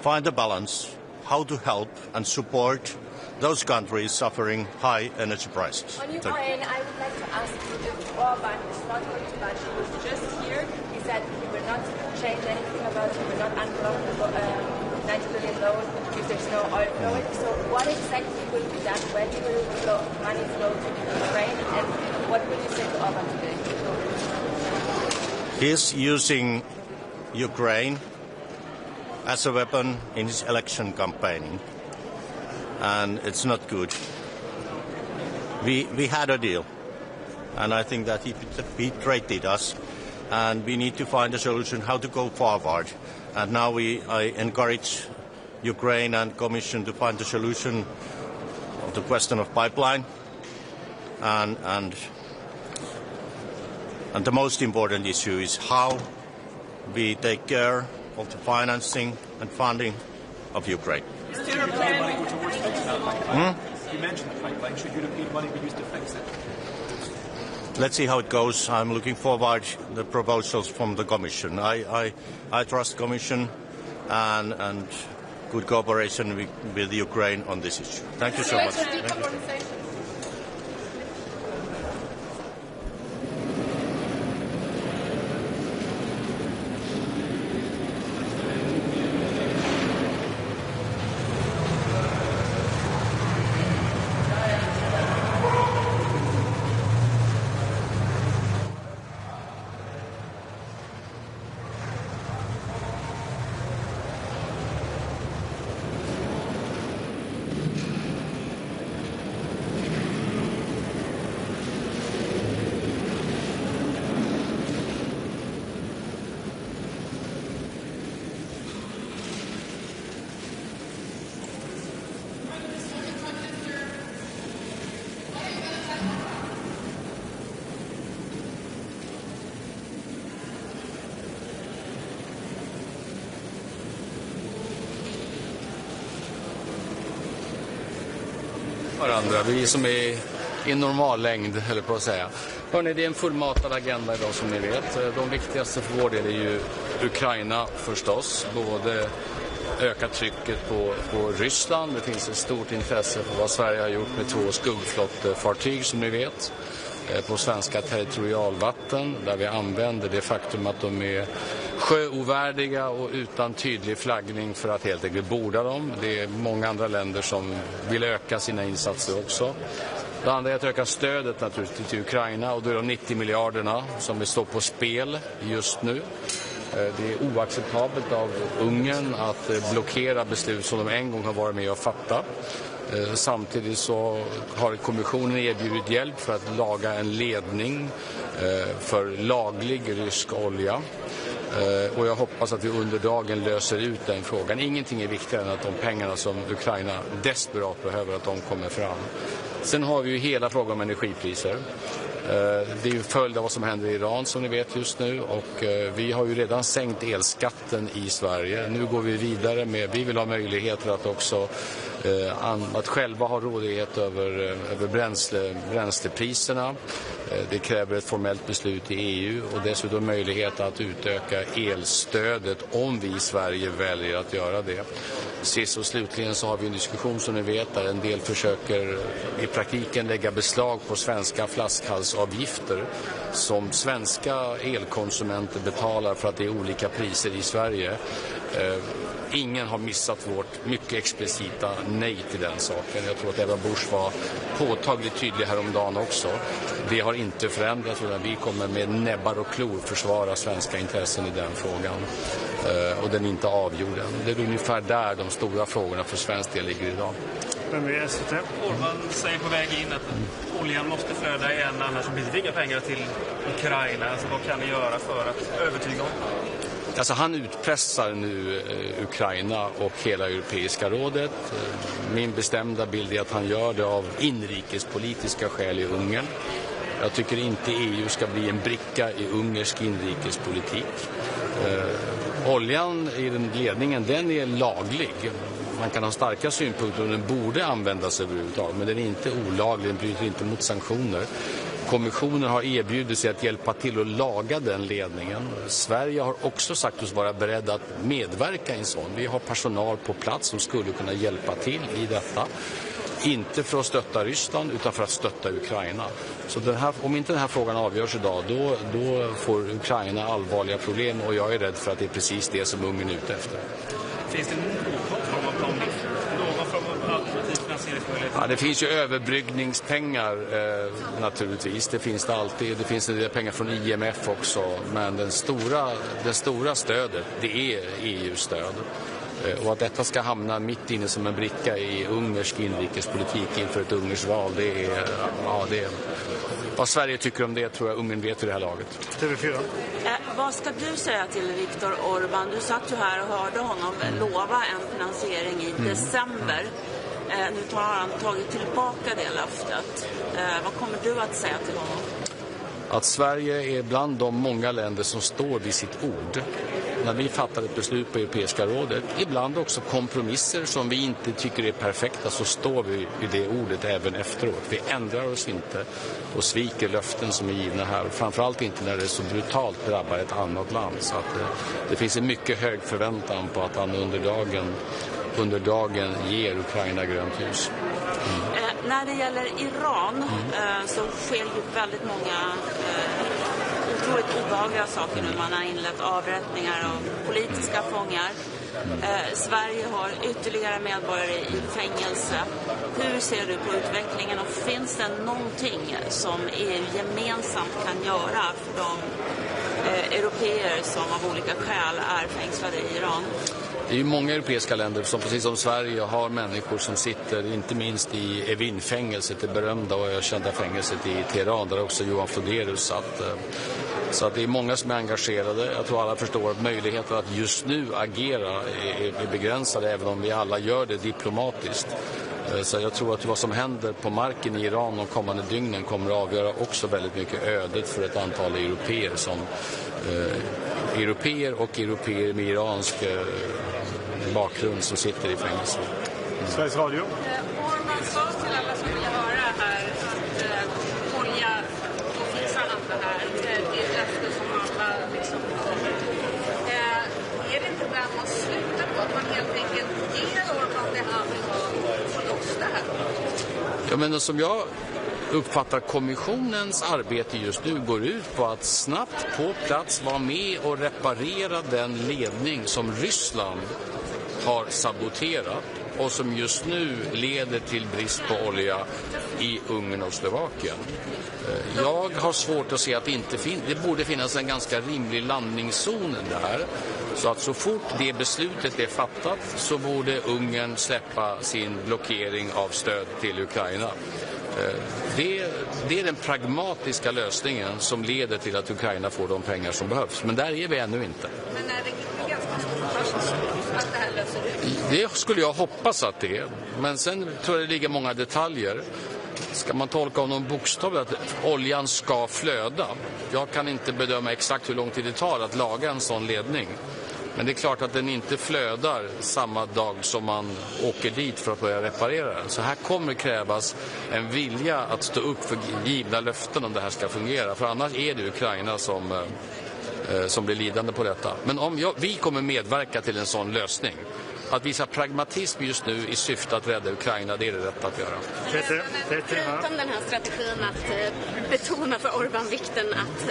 find a balance how to help and support those countries suffering high energy prices. On Ukraine, I would like to ask you if Orban is not going to budge. He was just here. He said he will not change anything about it. He will not unblock the 90 billion loan if there's no oil flowing. So what exactly will be done? When will money flow to Ukraine? And what will you say to Orban today? He's using Ukraine as a weapon in his election campaigning, and it's not good. We had a deal, and I think that he betrayed us, and we need to find a solution how to go forward. And now I encourage Ukraine and Commission to find a solution of the question of pipeline, and the most important issue is how we take care of the financing and funding of Ukraine. Should European money go towards fixing that pipeline? You mentioned the pipeline. Should European money be used to fix it? let's see how it goes. I'm looking forward to the proposals from the Commission. I trust Commission and good cooperation with Ukraine on this issue. Thank you so much. Varandra. Vi som är i normal längd, eller på att säga. Hörrni, det är en fullmatad agenda idag som ni vet. De viktigaste för vår del är ju Ukraina förstås. Både öka trycket på Ryssland. Det finns ett stort intresse för vad Sverige har gjort med 2 skuggflottfartyg som ni vet. På svenska territorialvatten där vi använder det faktum att de är sjöovärdiga och utan tydlig flaggning för att helt enkelt borda dem. Det är många andra länder som vill öka sina insatser också. Det andra är att öka stödet naturligtvis till Ukraina och då är de 90 miljarderna som står på spel just nu. Det är oacceptabelt av Ungern att blockera beslut som de en gång har varit med och fatta. Samtidigt så har kommissionen erbjudit hjälp för att laga en ledning för laglig rysk olja. Och jag hoppas att vi under dagen löser ut den frågan. Ingenting är viktigare än att de pengarna som Ukraina desperat behöver, att de kommer fram. Sen har vi ju hela frågan om energipriser. Det är ju följd av vad som händer i Iran som ni vet just nu och vi har ju redan sänkt elskatten i Sverige. Nu går vi vidare med, vi vill ha möjligheter att också att själva ha rådighet över bränslepriserna. Det kräver ett formellt beslut i EU och dessutom möjlighet att utöka elstödet om vi i Sverige väljer att göra det. Sist och slutligen så har vi en diskussion som ni vet där en del försöker i praktiken lägga beslag på svenska flaskhalsavgifter som svenska elkonsumenter betalar för att det är olika priser i Sverige. Ingen har missat vårt mycket explicita nej till den saken. Jag tror att Eva Busch var påtagligt tydlig häromdagen också. Det har inte förändrats utan vi kommer med näbbar och klor försvara svenska intressen i den frågan. Och den är inte avgjord än. Det är ungefär där de stora frågorna för svensk del ligger idag. Orban säger på väg in att oljan måste flöda igen annars blir det inga pengar till Ukraina. Alltså, vad kan ni göra för att övertyga honom? Alltså han utpressar nu Ukraina och hela Europeiska rådet. Min bestämda bild är att han gör det av inrikespolitiska skäl i Ungern. Jag tycker inte EU ska bli en bricka i ungersk inrikespolitik. Oljan i den ledningen, den är laglig. Man kan ha starka synpunkter och den borde användas överhuvudtaget, men den är inte olaglig, den bryter inte mot sanktioner. Kommissionen har erbjudit sig att hjälpa till att laga den ledningen. Sverige har också sagt oss vara beredda att medverka i en sån. Vi har personal på plats som skulle kunna hjälpa till i detta. Inte för att stötta Ryssland utan för att stötta Ukraina. Så om inte den här frågan avgörs idag då får Ukraina allvarliga problem och jag är rädd för att det är precis det som Ungern är ute efter. Finns det någon form av alternativ finansieringsmöjlighet? Ja, det finns ju överbryggningspengar naturligtvis. Det finns det alltid. Det finns en del pengar från IMF också. Men det stora stödet, det är EU-stöd. Och att detta ska hamna mitt inne som en bricka i ungersk inrikespolitik inför ett ungerskt val, det är vad Sverige tycker om det tror jag Ungern vet i det här laget. TV4. Vad ska du säga till Viktor Orbán? Du satt ju här och hörde honom lova en finansiering i december. Nu har han tagit tillbaka det löftet. Vad kommer du att säga till honom? Att Sverige är bland de många länder som står vid sitt ord. när vi fattar ett beslut på Europeiska rådet, ibland också kompromisser som vi inte tycker är perfekta, så står vi i det ordet även efteråt. Vi ändrar oss inte och sviker löften som är givna här. Framförallt inte när det så brutalt drabbar ett annat land. Så att det finns en mycket hög förväntan på att han under dagen ger Ukraina grönt ljus. När det gäller Iran så sker ju väldigt många otroligt obehagliga saker nu. Man har inlett avrättningar av politiska fångar. Sverige har ytterligare medborgare i fängelse. Hur ser du på utvecklingen och finns det någonting som EU gemensamt kan göra för de européer som av olika skäl är fängslade i Iran? Det är ju många europeiska länder som precis som Sverige har människor som sitter inte minst i Evin-fängelset, det berömda och ökända fängelset i Teheran, där också Johan Flodérus satt. Så att det är många som är engagerade. Jag tror alla förstår att möjligheten att just nu agera är begränsade, även om vi alla gör det diplomatiskt. Så jag tror att vad som händer på marken i Iran de kommande dygnen kommer att avgöra också väldigt mycket ödet för ett antal europeer som europeer med iransk bakgrund som sitter i fängelse. Sveriges Radio. Orman sa till alla som vill höra här att olja och fixa allt det här. Det är ett löfte som alla liksom är det inte där man slutar på att man helt enkelt ger Orman det han vill ha och loss det här? Ja, men som jag uppfattar kommissionens arbete just nu går ut på att snabbt på plats vara med och reparera den ledning som Ryssland har saboterat och som just nu leder till brist på olja i Ungern och Slovakien. Jag har svårt att se att det borde finnas en ganska rimlig landningszon där. Så att så fort det beslutet är fattat så borde Ungern släppa sin blockering av stöd till Ukraina. Det är den pragmatiska lösningen som leder till att Ukraina får de pengar som behövs. Men där är vi ännu inte. Men är det ganska stort att det här löser ut? Det skulle jag hoppas att det är. Men sen tror jag det ligger många detaljer. Ska man tolka av någon bokstav att oljan ska flöda? Jag kan inte bedöma exakt hur lång tid det tar att laga en sån ledning. Men det är klart att den inte flödar samma dag som man åker dit för att börja reparera den. Så här kommer krävas en vilja att stå upp för givna löften om det här ska fungera. För annars är det Ukraina som blir lidande på detta. Men vi kommer medverka till en sån lösning. Att visa pragmatism just nu i syfte att rädda Ukraina, det är det rätt att göra. Förutom den här strategin att betona för Orban vikten att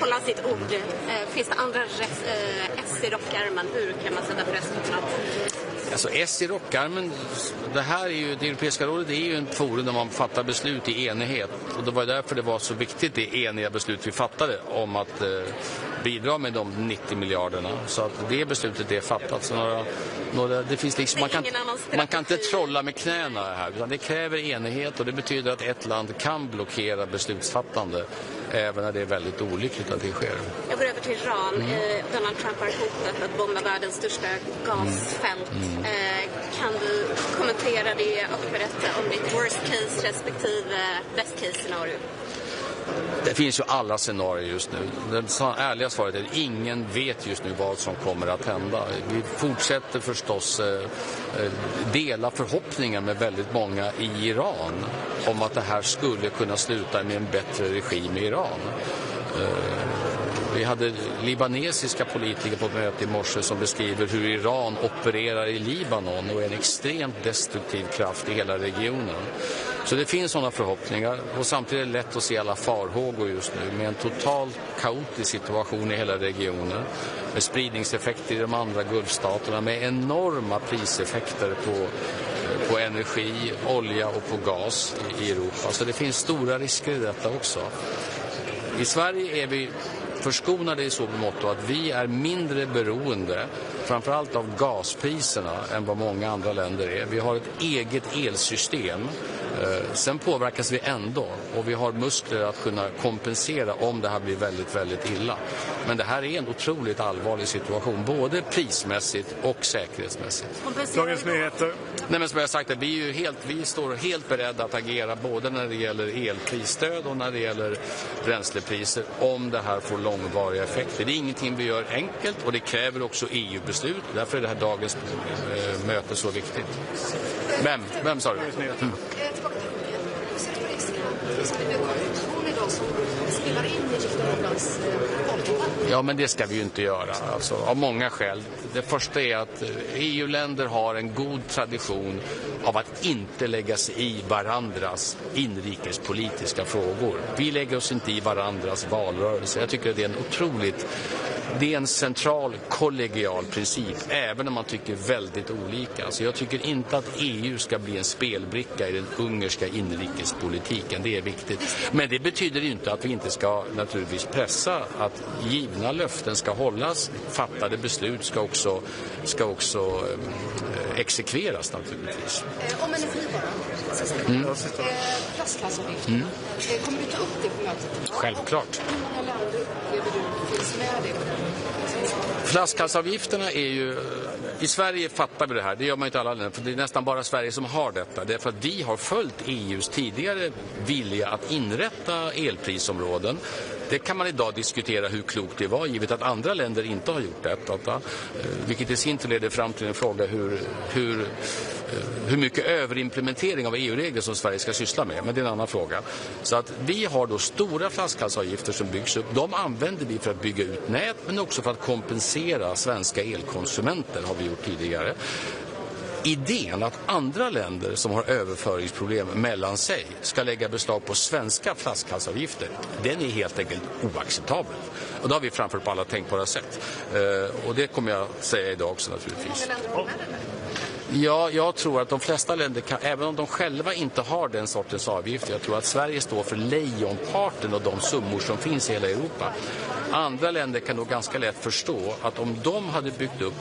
hålla sitt ord, finns det andra S i rockärmen? Hur kan man sätta press på något? Alltså S i rockarmen, det Europeiska rådet är ju en forum där man fattar beslut i enighet. Och det var därför det var så viktigt det eniga beslut vi fattade om att bidra med de 90 miljarderna. Så att det beslutet är fattat. Så det finns liksom, man kan inte trolla med knäna här. Utan det kräver enighet och det betyder att ett land kan blockera beslutsfattande även när det är väldigt olyckligt att det sker. Jag går över till Iran. Donald Trump har hotat att bomba världens största gasfält. Kan du kommentera det och berätta om ditt worst case respektive best case scenario? Det finns ju alla scenarier just nu. Det ärliga svaret är att ingen vet just nu vad som kommer att hända. Vi fortsätter förstås dela förhoppningar med väldigt många i Iran om att det här skulle kunna sluta med en bättre regim i Iran. Vi hade libanesiska politiker på ett möte i morse som beskriver hur Iran opererar i Libanon och är en extremt destruktiv kraft i hela regionen. Så det finns sådana förhoppningar och samtidigt är det lätt att se alla farhågor just nu med en totalt kaotisk situation i hela regionen med spridningseffekter i de andra gulfstaterna med enorma priseffekter på energi, olja och på gas i Europa. Så det finns stora risker i detta också. I Sverige är vi förskonade i så mått att vi är mindre beroende framförallt av gaspriserna än vad många andra länder är. Vi har ett eget elsystem Sen påverkas vi ändå och vi har muskler att kunna kompensera om det här blir väldigt, väldigt illa. Men det här är en otroligt allvarlig situation, både prismässigt och säkerhetsmässigt. Dagens Nyheter. Nej, men som jag sagt, vi står helt beredda att agera både när det gäller elprisstöd och när det gäller bränslepriser om det här får långvariga effekter. Det är ingenting vi gör enkelt och det kräver också EU-beslut. Därför är det här dagens möte så viktigt. Vem sa du? Ja, men det ska vi ju inte göra, alltså, av många skäl. Det första är att EU-länder har en god tradition av att inte lägga sig i varandras inrikespolitiska frågor. Vi lägger oss inte i varandras valrörelse. Jag tycker att det är en central kollegial princip, även om man tycker väldigt olika. Så jag tycker inte att EU ska bli en spelbricka i den ungerska inrikespolitiken. Det är viktigt. Men det betyder inte att vi inte ska naturligtvis pressa att givna löften ska hållas. Fattade beslut ska också exekveras naturligtvis. Om energivaran. Flaskhalsavgift. Kommer du ta upp det på mötet? Självklart. Hur många länder upplever du finns med det? Flaskhalsavgifterna är ju... I Sverige fattar vi det här, det gör man inte alla länder, för det är nästan bara Sverige som har detta. Det är för att vi har följt EUs tidigare vilja att inrätta elprisområden. Det kan man idag diskutera hur klokt det var, givet att andra länder inte har gjort detta. Vilket i sin tur leder fram till en fråga hur mycket överimplementering av EU-regler som Sverige ska syssla med. Men det är en annan fråga. Så att vi har då stora flaskhalsavgifter som byggs upp. De använder vi för att bygga ut nät, men också för att kompensera svenska elkonsumenter, har vi gjort tidigare. Idén att andra länder som har överföringsproblem mellan sig ska lägga beslag på svenska flaskhalsavgifter, den är helt enkelt oacceptabel. Och det har vi framfört på alla tänkbara sätt. Och det kommer jag säga idag också naturligtvis. Ja, jag tror att de flesta länder kan, även om de själva inte har den sortens avgifter, jag tror att Sverige står för lejonparten av de summor som finns i hela Europa. Andra länder kan nog ganska lätt förstå att om de hade byggt upp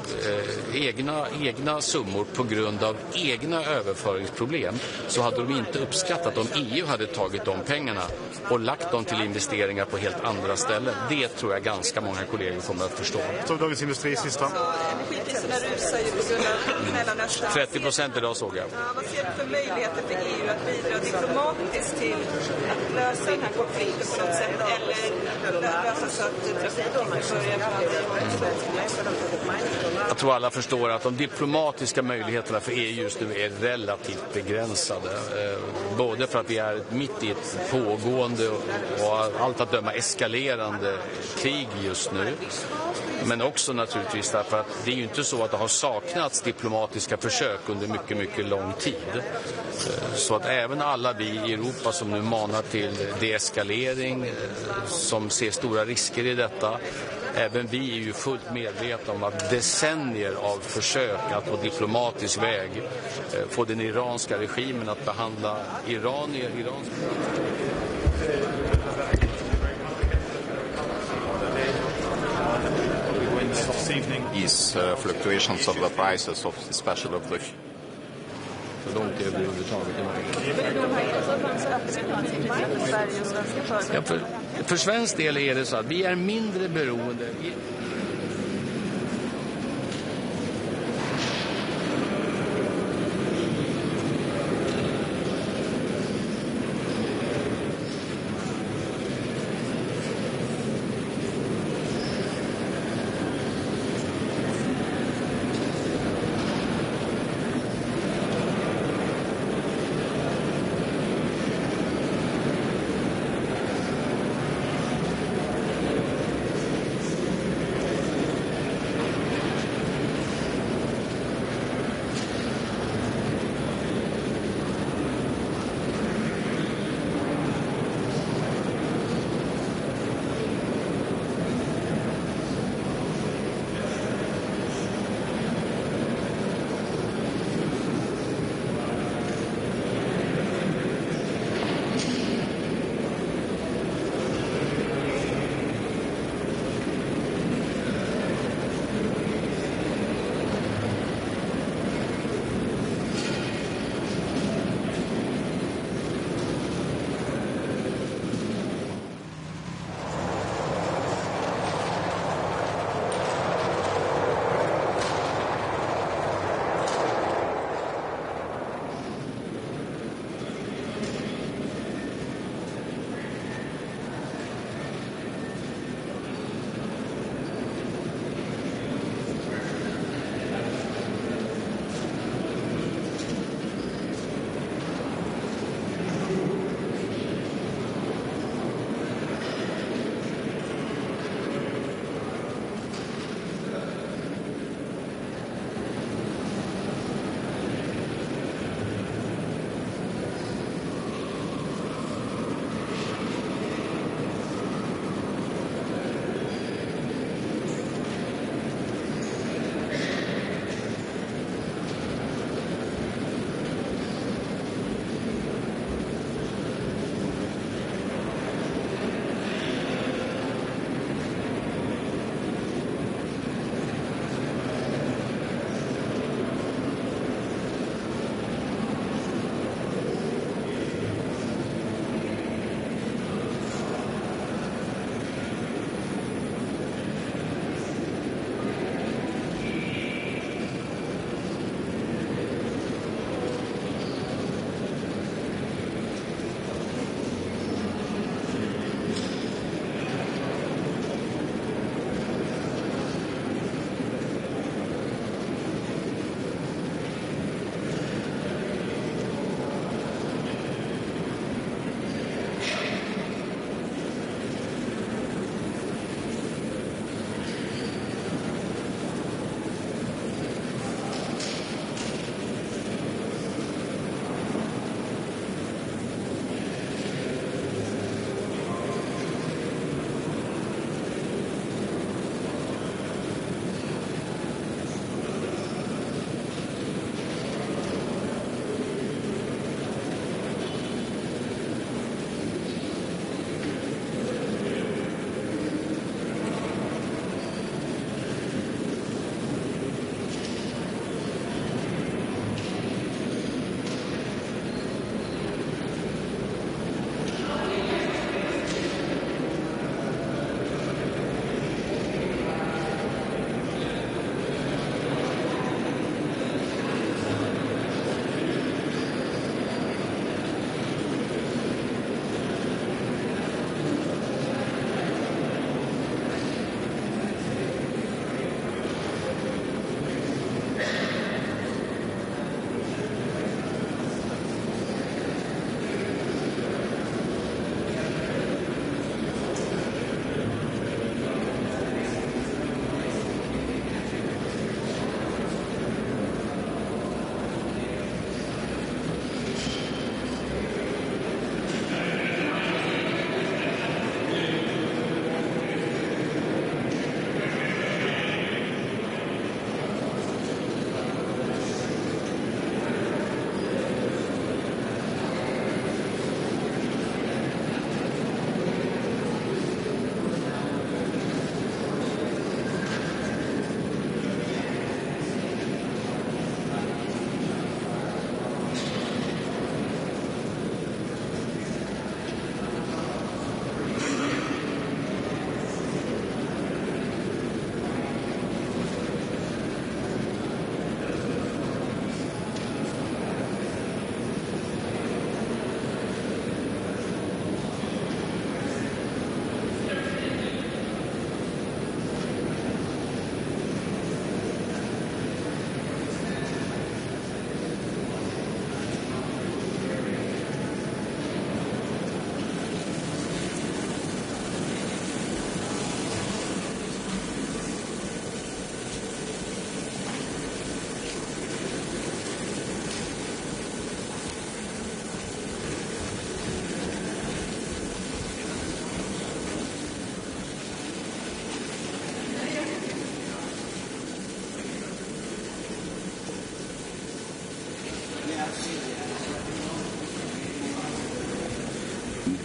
egna summor på grund av egna överföringsproblem, så hade de inte uppskattat om EU hade tagit de pengarna och lagt dem till investeringar på helt andra ställen. Det tror jag ganska många kollegor kommer att förstå. Så Dagens Industri sista. Energipriserna rusar ju på grund av Mellanöstern. 30% idag såg jag. Vad ser du för möjligheter för EU att bidra diplomatiskt till att lösa den här konflikten på något sätt, eller lösa så att trafiken börjar? Jag tror alla förstår att de diplomatiska möjligheterna för EU just nu är relativt begränsade. Både för att vi är mitt i ett pågående och allt att döma eskalerande krig just nu. Men också naturligtvis därför att det är ju inte så att det har saknats diplomatiska försök under mycket, mycket lång tid. Så att även alla vi i Europa som nu manar till deeskalering, som ser stora risker i detta, även vi är ju fullt medvetna om att decennier av försök att på diplomatisk väg få den iranska regimen att behandla iranier. This evening is fluctuations of the prices of especially of the Ja, för svensk del är det så att vi är mindre beroende.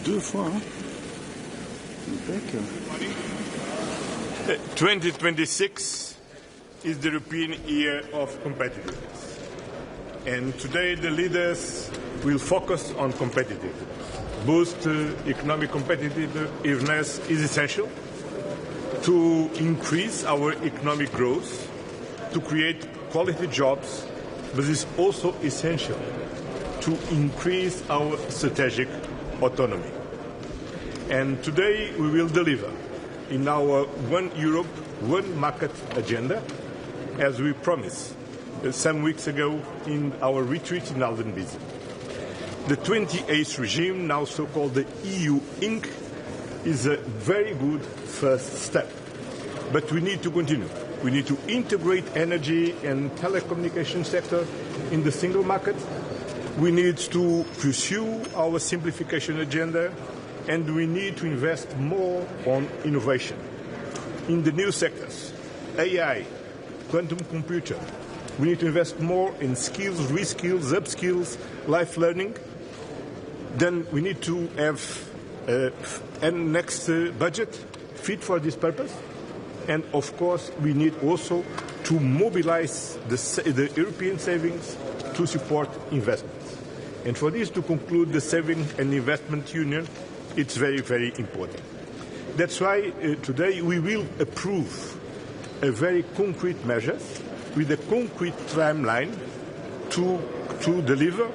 Deux fois, hein? 2026 is the European Year of Competitiveness. And today the leaders will focus on competitiveness. Boost economic competitiveness is essential to increase our economic growth, to create quality jobs, but it's also essential to increase our strategic autonomy. And today we will deliver in our One Europe, One Market agenda, as we promised some weeks ago in our retreat in Aldenbizi. The 28th regime, now so-called the EU Inc., is a very good first step. But we need to continue. We need to integrate energy and telecommunication sector in the single market. We need to pursue our simplification agenda, and we need to invest more on innovation. In the new sectors, AI, quantum computer, we need to invest more in skills, reskills, upskills, life learning. Then we need to have a next budget fit for this purpose. And of course, we need also to mobilize the European savings to support investments. And for this to conclude the Saving and Investment Union, it's very, very important. That's why today we will approve a very concrete measures with a concrete timeline to deliver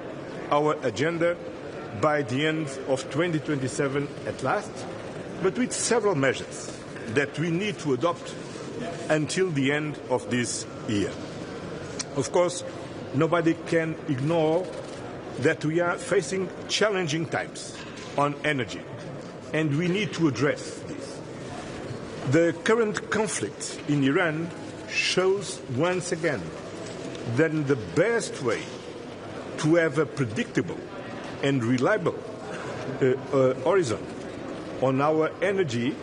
our agenda by the end of 2027 at last, but with several measures that we need to adopt until the end of this year. Of course, nobody can ignore that we are facing challenging times on energy, and we need to address this. The current conflict in Iran shows once again that the best way to have a predictable and reliable horizon on our energy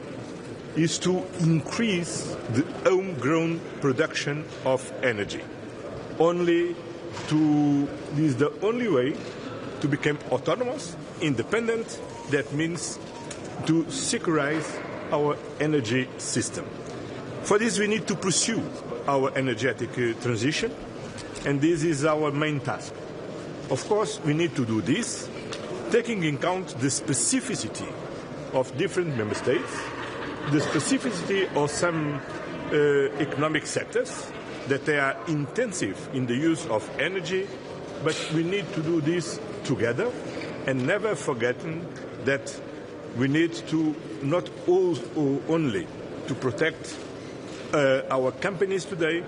is to increase the homegrown production of energy. This is the only way to become autonomous, independent. That means to securize our energy system. For this, we need to pursue our energetic transition, and this is our main task. Of course, we need to do this, taking into account the specificity of different member states, the specificity of some economic sectors, that they are intensive in the use of energy, but we need to do this together, and never forgetting that we need to not only to protect our companies today,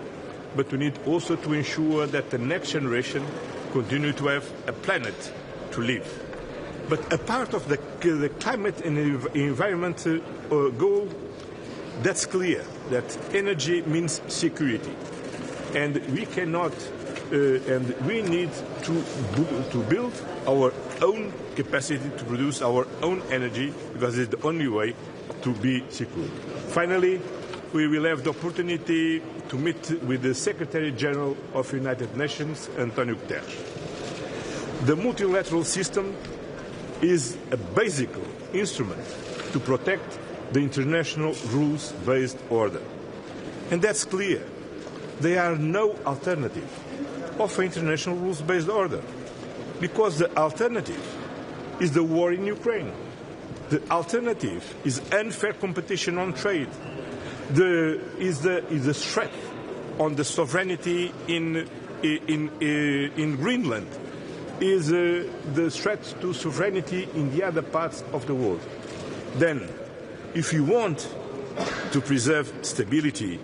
but we need also to ensure that the next generation continue to have a planet to live. But a part of the climate and environment goal, that's clear, that energy means security. And we cannot, and we need to build our own capacity to produce our own energy, because it's the only way to be secure. Finally, we will have the opportunity to meet with the Secretary General of the United Nations, Antonio Guterres. The multilateral system is a basic instrument to protect the international rules-based order. And that's clear. There are no alternative of international rules-based order, because the alternative is the war in Ukraine. The alternative is unfair competition on trade. Is the threat on the sovereignty in Greenland. Is the threat to sovereignty in the other parts of the world. Then, if you want to preserve stability,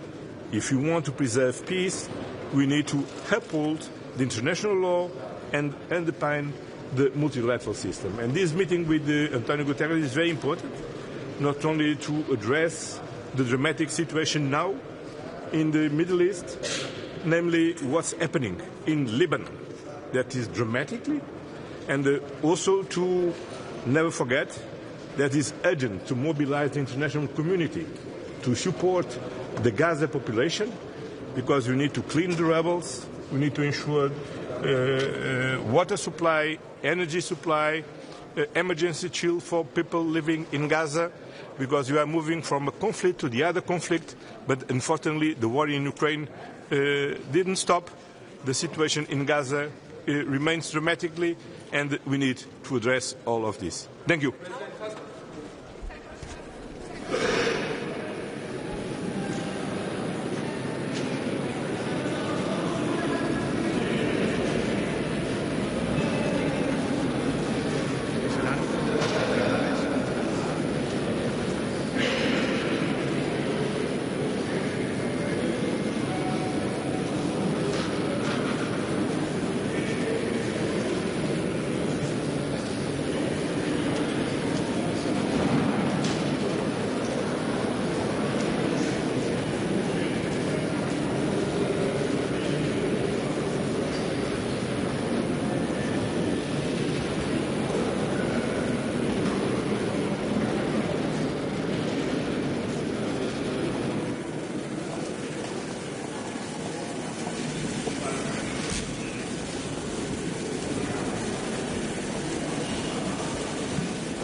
if you want to preserve peace, we need to uphold the international law and underpin the multilateral system. And this meeting with Antonio Guterres is very important, not only to address the dramatic situation now in the Middle East, namely what's happening in Lebanon, that is dramatically, and also to never forget that it's urgent to mobilize the international community to support the Gaza population, because we need to clean the rebels, We need to ensure water supply, energy supply, emergency chill for people living in Gaza, because we are moving from a conflict to the other conflict. But unfortunately, the war in Ukraine didn't stop. The situation in Gaza remains dramatically, and we need to address all of this. Thank you.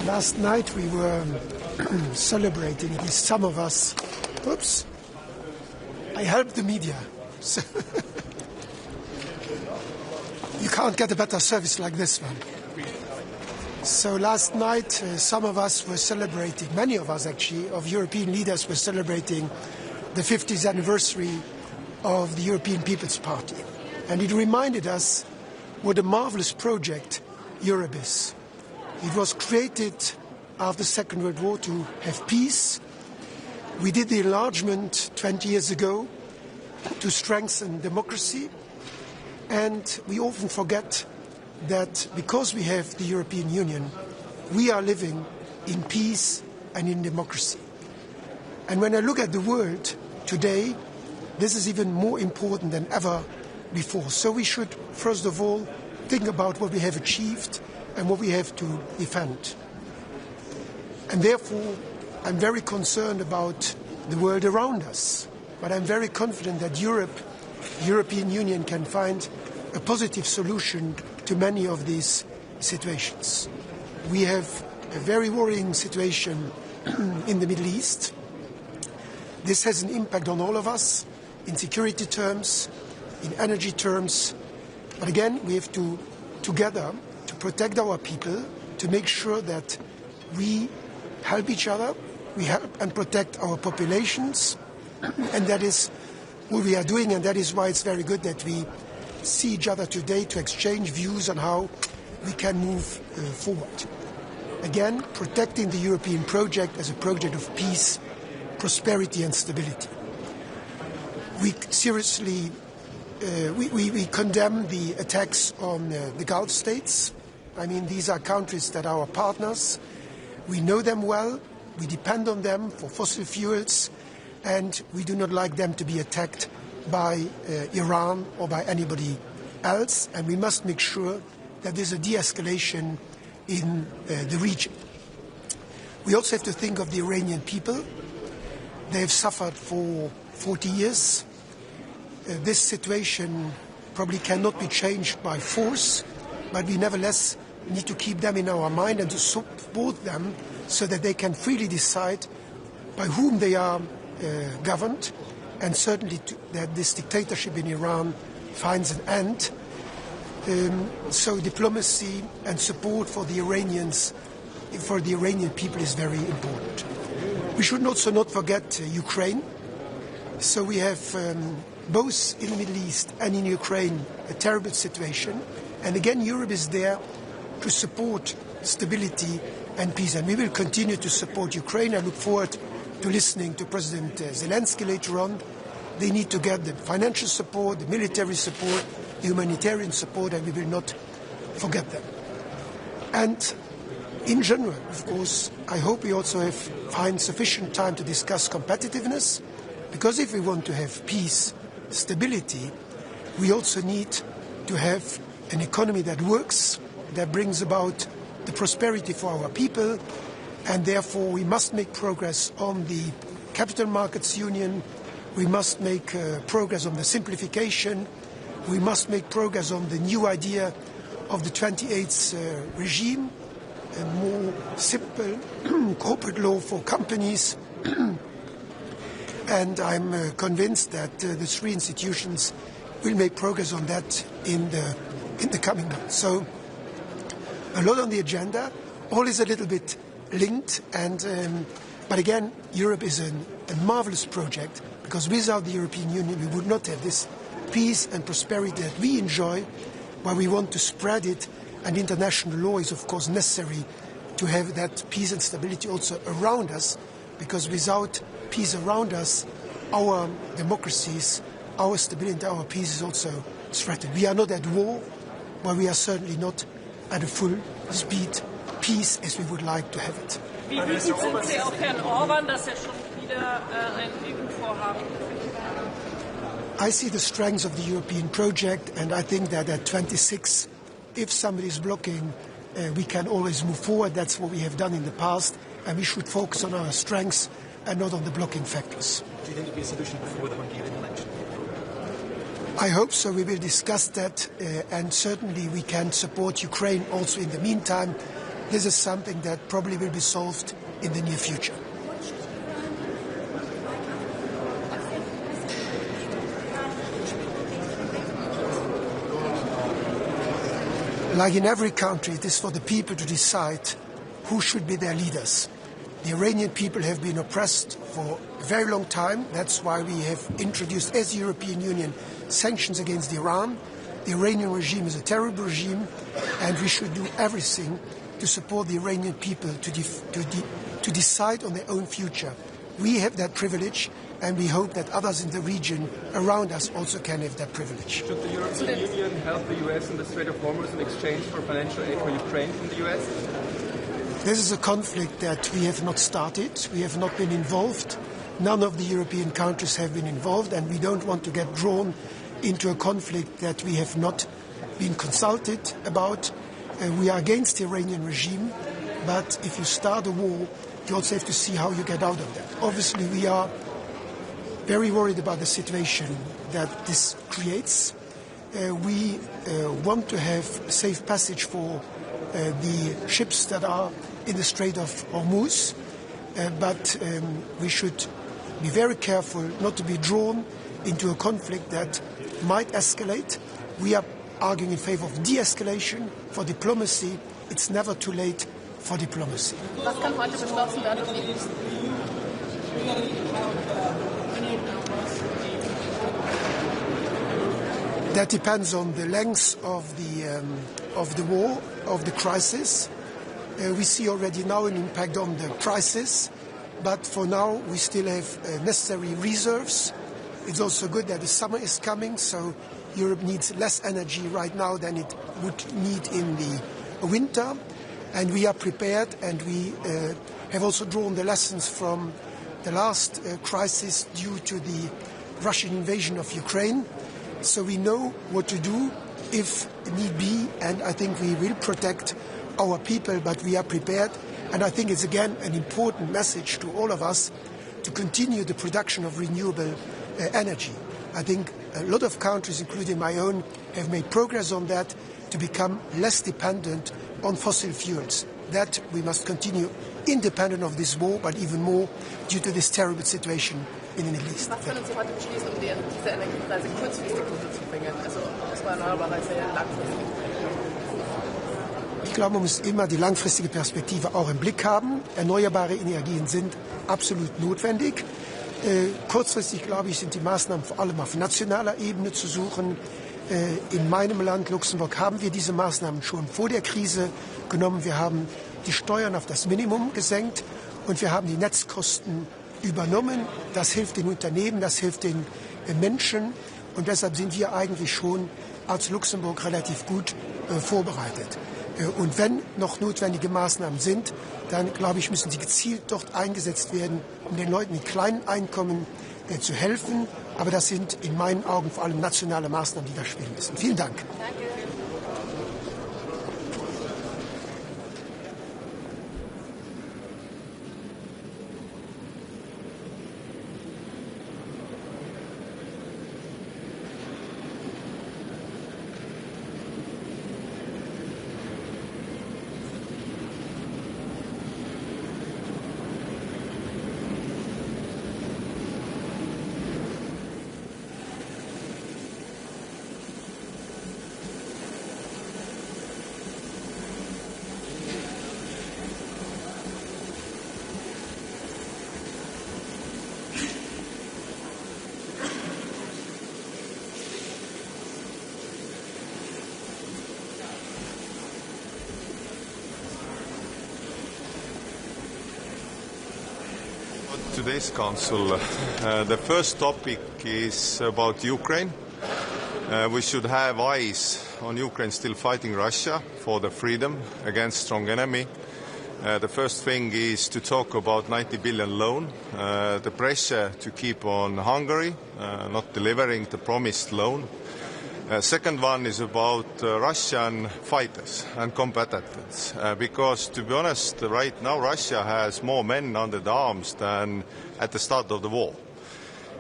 Last night we were celebrating, at least some of us. Oops. I helped the media. So you can't get a better service like this one. So last night some of us were celebrating, many of us actually, of European leaders were celebrating the 50th anniversary of the European People's Party. And it reminded us what a marvelous project Europe is. It was created after the Second World War to have peace. We did the enlargement 20 years ago to strengthen democracy. And we often forget that because we have the European Union, we are living in peace and in democracy. And when I look at the world today, this is even more important than ever before. So we should, first of all, think about what we have achieved and what we have to defend. And therefore, I'm very concerned about the world around us. But I'm very confident that Europe, the European Union, can find a positive solution to many of these situations. We have a very worrying situation in the Middle East. This has an impact on all of us in security terms, in energy terms. But again, we have to, together, to protect our people, to make sure that we help each other, we help and protect our populations, and that is what we are doing, and that is why it's very good that we see each other today to exchange views on how we can move forward. Again, protecting the European project as a project of peace, prosperity and stability. We seriously we condemn the attacks on the Gulf states. I mean, these are countries that are our partners. We know them well. We depend on them for fossil fuels. And we do not like them to be attacked by Iran or by anybody else. And we must make sure that there's a de-escalation in the region. We also have to think of the Iranian people. They have suffered for 40 years. This situation probably cannot be changed by force, but we nevertheless need to keep them in our mind and to support them so that they can freely decide by whom they are governed, and certainly that this dictatorship in Iran finds an end. So diplomacy and support for the Iranians, for the Iranian people, is very important. We should also not forget Ukraine. So we have both in the Middle East and in Ukraine a terrible situation. And again, Europe is there to support stability and peace. And we will continue to support Ukraine. I look forward to listening to President Zelensky later on. They need to get the financial support, the military support, the humanitarian support, and we will not forget them. And in general, of course, I hope we also find sufficient time to discuss competitiveness, because if we want to have peace, stability, we also need to have an economy that works, that brings about the prosperity for our people, and therefore we must make progress on the capital markets union, we must make progress on the simplification, We must make progress on the new idea of the 28th regime, a more simple corporate law for companies. And I'm convinced that the three institutions will make progress on that in the coming months. So a lot on the agenda, all is a little bit linked, and but again, Europe is a marvelous project, because without the European Union we would not have this peace and prosperity that we enjoy, but we want to spread it, and international law is of course necessary to have that peace and stability also around us, because without peace around us, our democracies, our stability, our peace is also threatened. We are not at war, but we are certainly not at a full speed peace as we would like to have it. Wie wütend sind Sie auf Herrn Orban, dass schon wieder ein EU-Vorhaben? I see the strengths of the European project, and I think that at 26, if somebody is blocking, we can always move forward. That's what we have done in the past, and we should focus on our strengths and not on the blocking factors. Do you think there will be a solution before the Hungarian election? I hope so. We will discuss that, and certainly we can support Ukraine also in the meantime. This is something that probably will be solved in the near future. Like in every country, it is for the people to decide who should be their leaders. The Iranian people have been oppressed for a very long time. That's why we have introduced, as the European Union, sanctions against Iran. The Iranian regime is a terrible regime, and we should do everything to support the Iranian people to decide on their own future. We have that privilege, and we hope that others in the region around us also can have that privilege. Should the European Union help the US in the Strait of Hormuz in exchange for financial aid for Ukraine from the US? This is a conflict that we have not started. We have not been involved. None of the European countries have been involved, and we don't want to get drawn into a conflict that we have not been consulted about. We are against the Iranian regime, but if you start a war, you also have to see how you get out of that. Obviously, we are very worried about the situation that this creates. We want to have safe passage for the ships that are in the Strait of Hormuz, but we should be very careful not to be drawn into a conflict that might escalate. We are arguing in favor of de-escalation. For diplomacy, it's never too late for diplomacy. Was kann heute beschlossen werden, um die That depends on the length of the war, of the crisis. We see already now an impact on the prices, but for now we still have necessary reserves. It's also good that the summer is coming, so Europe needs less energy right now than it would need in the winter, and we are prepared, and we have also drawn the lessons from the last crisis due to the Russian invasion of Ukraine. So we know what to do if need be, and I think we will protect our people, but we are prepared. And I think it's again an important message to all of us to continue the production of renewable energy. I think a lot of countries, including my own, have made progress on that to become less dependent on fossil fuels. That we must continue independent of this war, but even more due to this terrible situation in the Middle East. Was können Sie heute beschließen, um diese Energiepreise kurzfristig runterzubringen? Also aus erneuerbarer Seite langfristig. Ich glaube, man muss immer die langfristige Perspektive auch im Blick haben. Erneuerbare Energien sind absolut notwendig. Kurzfristig, glaube ich, sind die Maßnahmen vor allem auf nationaler Ebene zu suchen. In meinem Land, Luxemburg, haben wir diese Maßnahmen schon vor der Krise genommen. Wir haben die Steuern auf das Minimum gesenkt und wir haben die Netzkosten übernommen. Das hilft den Unternehmen, das hilft den Menschen. Und deshalb sind wir eigentlich schon als Luxemburg relativ gut vorbereitet. Und wenn noch notwendige Maßnahmen sind, dann, glaube ich, müssen sie gezielt dort eingesetzt werden, um den Leuten mit kleinen Einkommen zu helfen. Aber das sind in meinen Augen vor allem nationale Maßnahmen, die da spielen müssen. Vielen Dank. Danke. today's Council. The first topic is about Ukraine. We should have eyes on Ukraine still fighting Russia for the freedom against strong enemy. The first thing is to talk about 90 billion loan, the pressure to keep on Hungary, not delivering the promised loan. Second one is about Russian fighters and combatants, because to be honest, right now Russia has more men under the arms than at the start of the war.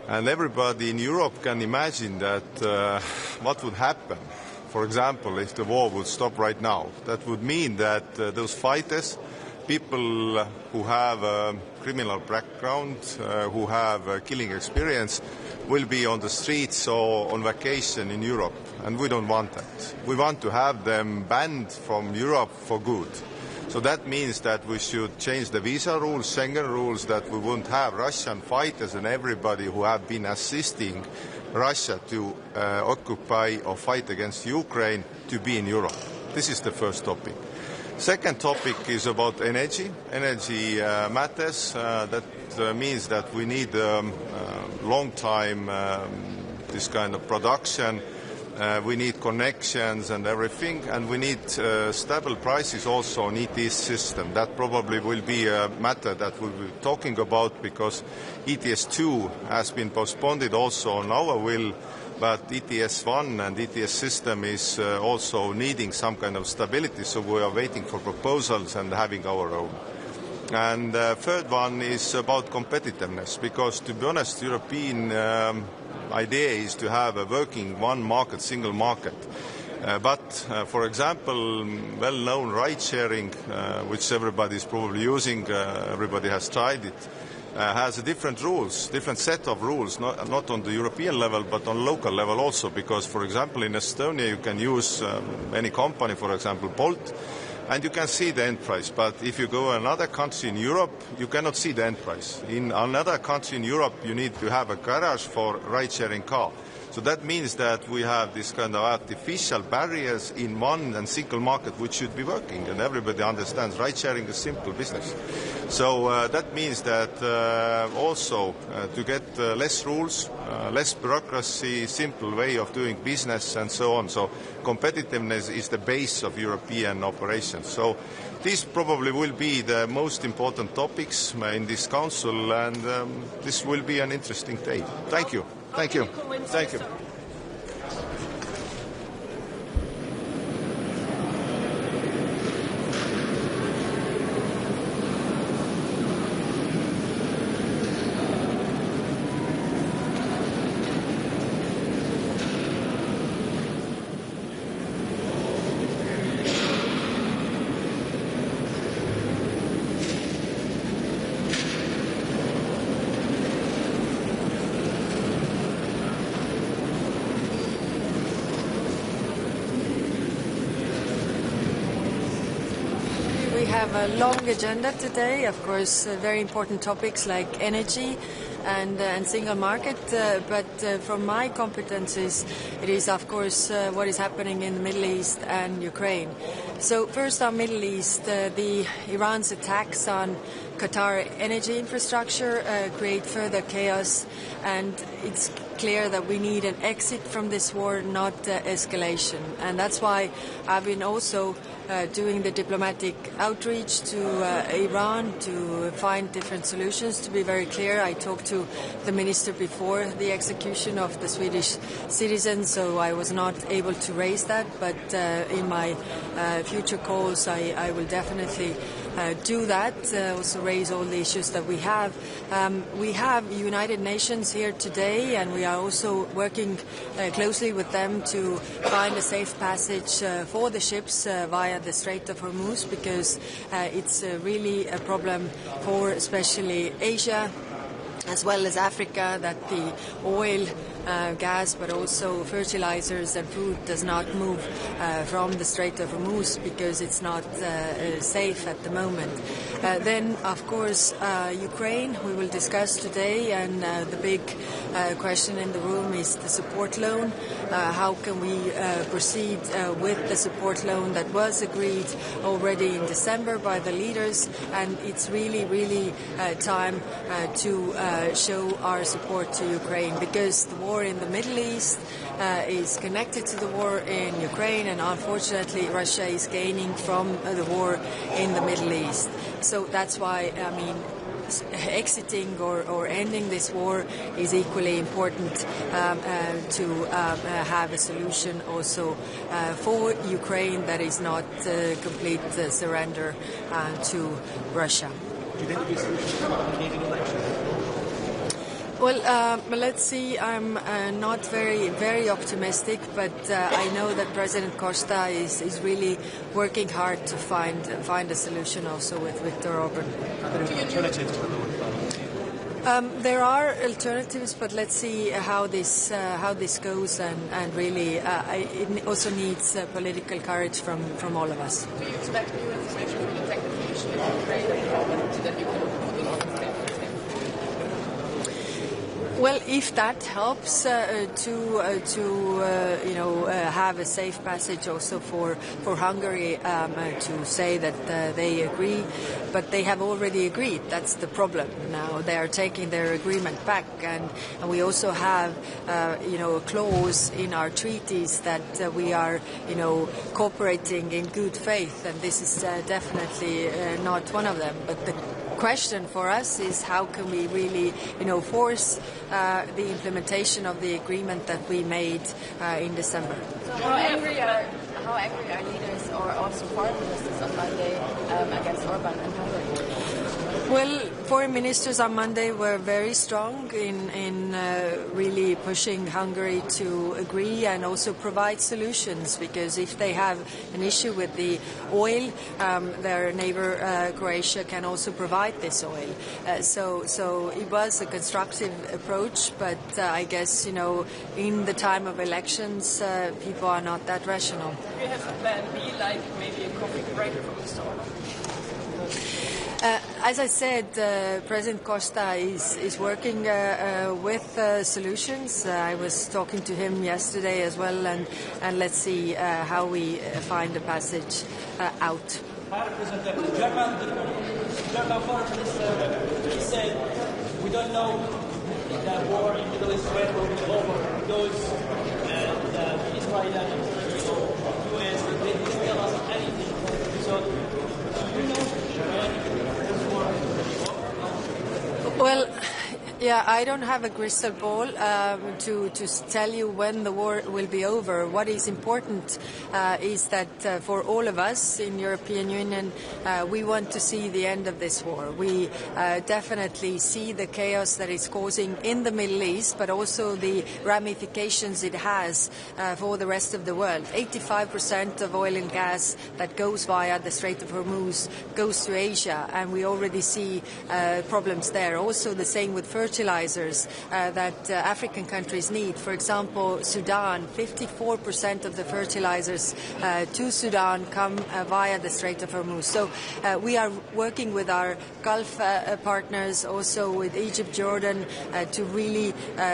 And everybody in Europe can imagine that what would happen, for example, if the war would stop right now. That would mean that those fighters, people who have a criminal background, who have killing experience, will be on the streets or on vacation in Europe. And we don't want that. We want to have them banned from Europe for good. So that means that we should change the visa rules, Schengen rules, that we won't have Russian fighters and everybody who have been assisting Russia to occupy or fight against Ukraine to be in Europe. This is the first topic. Second topic is about energy. Energy matters. That means that we need long time this kind of production. We need connections and everything, and we need stable prices also on ETS system. That probably will be a matter that we'll be talking about, because ETS 2 has been postponed also on our will, but ETS 1 and ETS system is also needing some kind of stability, so we are waiting for proposals and having our own. And third one is about competitiveness, because to be honest, European idea is to have a working one market, single market. But, for example, well-known ride-sharing, which everybody is probably using, everybody has tried it, has different rules, different set of rules, not on the European level, but on local level also. Because, for example, in Estonia, you can use any company, for example, Bolt, and you can see the end price. But if you go to another country in Europe, you cannot see the end price. In another country in Europe, you need to have a garage for ride-sharing car. So that means that we have this kind of artificial barriers in one and single market which should be working, and everybody understands ride-sharing is simple business. So that means that also to get less rules, less bureaucracy, simple way of doing business and so on. So competitiveness is the base of European operations. So these probably will be the most important topics in this council, and this will be an interesting day. Thank you. Thank you. Thank you. A long agenda today, of course, very important topics like energy and single market, but from my competencies, it is, of course, what is happening in the Middle East and Ukraine. So first on Middle East, the Iran's attacks on Qatar energy infrastructure create further chaos, and it's clear that we need an exit from this war, not escalation. And that's why I've been also doing the diplomatic outreach to Iran to find different solutions. To be very clear, I talked to the minister before the execution of the Swedish citizen, so I was not able to raise that, but in my future calls I will definitely do that, also raise all the issues that we have. We have United Nations here today, and we are also working closely with them to find a safe passage for the ships via the Strait of Hormuz, because it's really a problem for especially Asia as well as Africa, that the oil gas, but also fertilizers and food does not move from the Strait of Hormuz because it's not safe at the moment. Then, of course, Ukraine we will discuss today, and the big question in the room is the support loan. How can we proceed with the support loan that was agreed already in December by the leaders, and it's really time to show our support to Ukraine, because the war in the Middle East is connected to the war in Ukraine, and unfortunately Russia is gaining from the war in the Middle East. So that's why, I mean, exiting or ending this war is equally important to have a solution also for Ukraine that is not complete surrender to Russia. Do you think the solution to Canadian elections? Well, let's see. I'm not very optimistic, but I know that President Costa is really working hard to find a solution also with Viktor Orban. Are there alternatives to the loan? There are alternatives, but let's see how this goes, and really it also needs political courage from all of us. Do you expect new information from the technical issue in Ukraine that you can put it on the state? Well, if that helps to have a safe passage also for Hungary to say that they agree, but they have already agreed. That's the problem. Now they are taking their agreement back, and we also have a clause in our treaties that we are cooperating in good faith, and this is definitely not one of them. But the question for us is how can we really force the implementation of the agreement that we made in December. So how angry are leaders or also foreign ministers on Monday against Orban and Hungary? Well, foreign ministers on Monday were very strong in really pushing Hungary to agree and also provide solutions, because if they have an issue with the oil, their neighbor Croatia can also provide this oil. So it was a constructive approach, but I guess, in the time of elections, people are not that rational. Do you have a plan B, like maybe a coffee break from Mr. Orban? As I said, President Costa is working with solutions. I was talking to him yesterday as well, and let's see how we find a passage out. The German foreign minister said we don't know if the war in the Middle East will be over because the Israel and U.S. they didn't tell us anything. So do you know Well, yeah, I don't have a crystal ball to tell you when the war will be over. What is important is that for all of us in European Union, we want to see the end of this war. We definitely see the chaos that it's causing in the Middle East, but also the ramifications it has for the rest of the world. 85% of oil and gas that goes via the Strait of Hormuz goes to Asia, and we already see problems there. Also the same with fertilizers that African countries need. For example, Sudan, 54% of the fertilizers to Sudan come via the Strait of Hormuz. So we are working with our Gulf partners, also with Egypt, Jordan, to really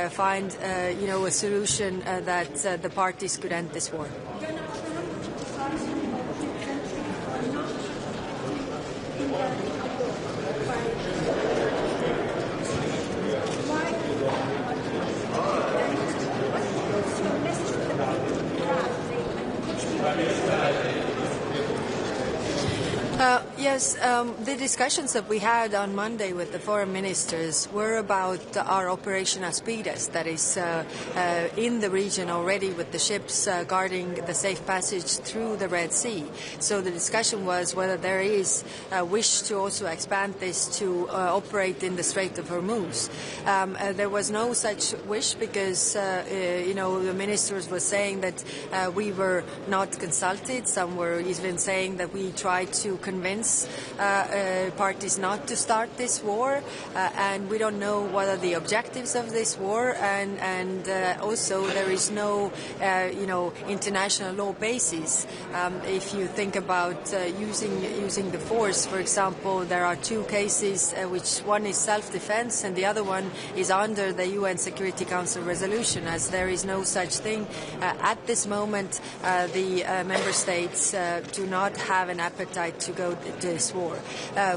find a solution that the parties could end this war. Yes, the discussions that we had on Monday with the foreign ministers were about our Operation Aspides, that is in the region already with the ships guarding the safe passage through the Red Sea. So the discussion was whether there is a wish to also expand this to operate in the Strait of Hormuz. There was no such wish because, the ministers were saying that we were not consulted. Some were even saying that we tried to convince parties not to start this war, and we don't know what are the objectives of this war, and also there is no international law basis. If you think about using the force, for example, there are two cases, which one is self-defense and the other one is under the UN Security Council resolution, as there is no such thing. At this moment, the member states do not have an appetite to go to this war.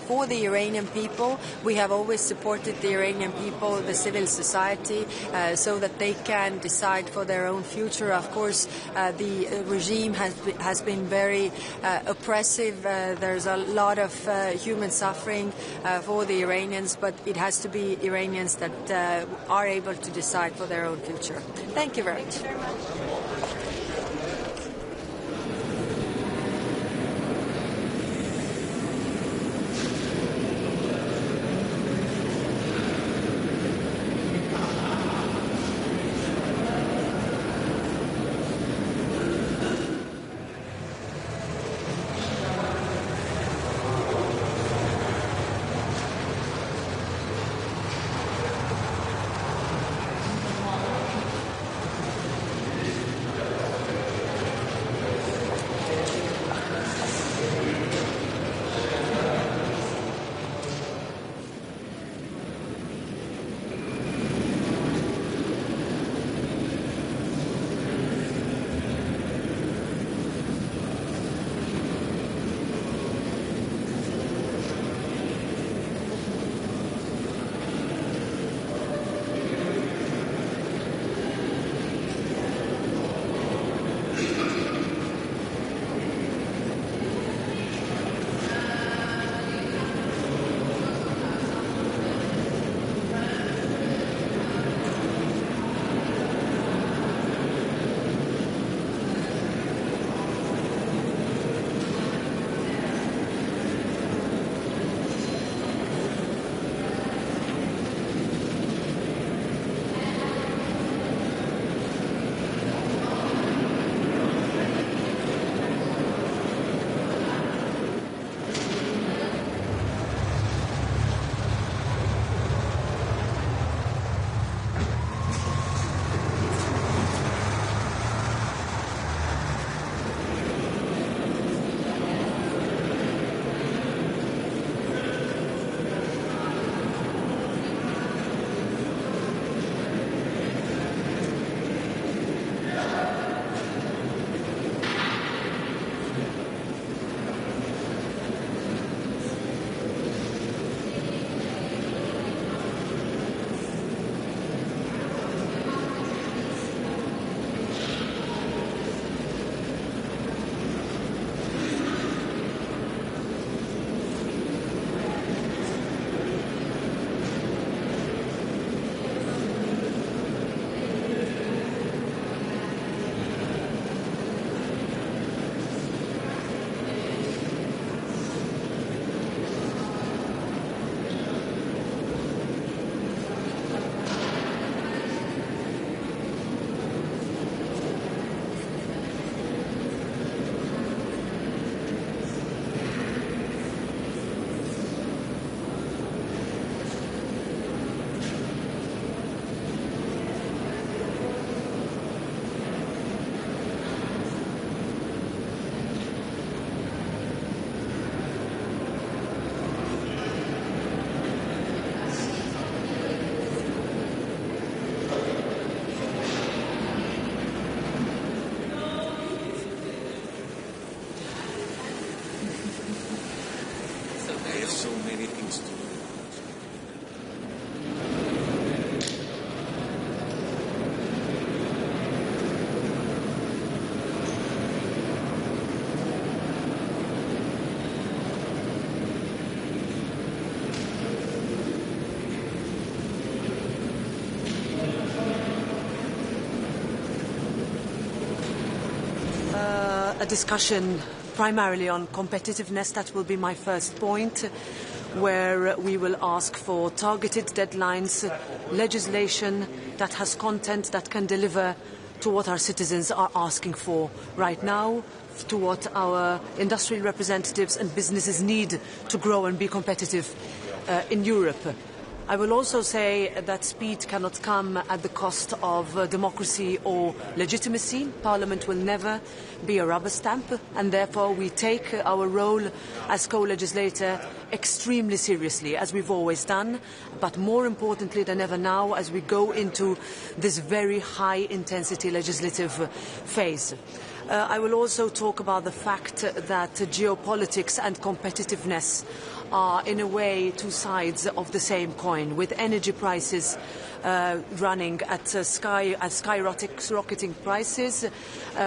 For the Iranian people, we have always supported the Iranian people, the civil society, so that they can decide for their own future. Of course, the regime has been very oppressive. There's a lot of human suffering for the Iranians, but it has to be Iranians that are able to decide for their own future. Thank you very much. Thank you very much. a discussion primarily on competitiveness. That will be my first point, where we will ask for targeted deadlines, legislation that has content that can deliver to what our citizens are asking for right now. to what our industrial representatives and businesses need to grow and be competitive in Europe. I will also say that speed cannot come at the cost of democracy or legitimacy. Parliament will never be a rubber stamp, and therefore we take our role as co-legislator extremely seriously, as we've always done, but more importantly than ever now as we go into this very high-intensity legislative phase. I will also talk about the fact that geopolitics and competitiveness are in a way two sides of the same coin, with energy prices running at skyrocketing prices.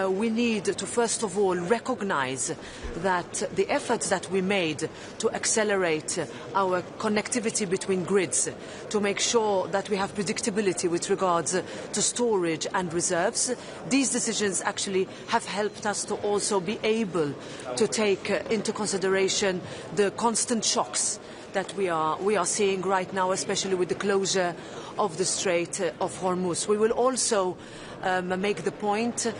We need to first of all recognize that the efforts that we made to accelerate our connectivity between grids, to make sure that we have predictability with regards to storage and reserves, these decisions actually have helped us to also be able to take into consideration the constant shocks that we are seeing right now, especially with the closure of the Strait of Hormuz. We will also make the point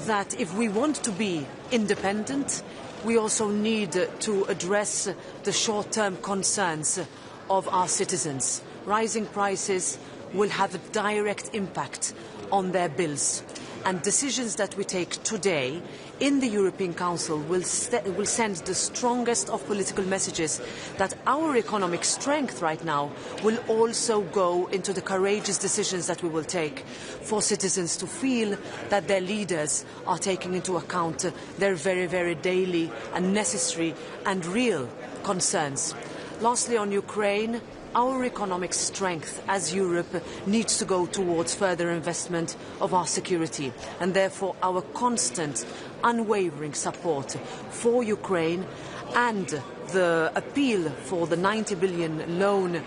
that if we want to be independent, we also need to address the short-term concerns of our citizens. Rising prices will have a direct impact on their bills, and decisions that we take today in the European Council will send the strongest of political messages that our economic strength right now will also go into the courageous decisions that we will take for citizens to feel that their leaders are taking into account their very, very daily and necessary and real concerns. Lastly, on Ukraine, our economic strength as Europe needs to go towards further investment of our security, and therefore our constant, unwavering support for Ukraine and the appeal for the 90 billion loan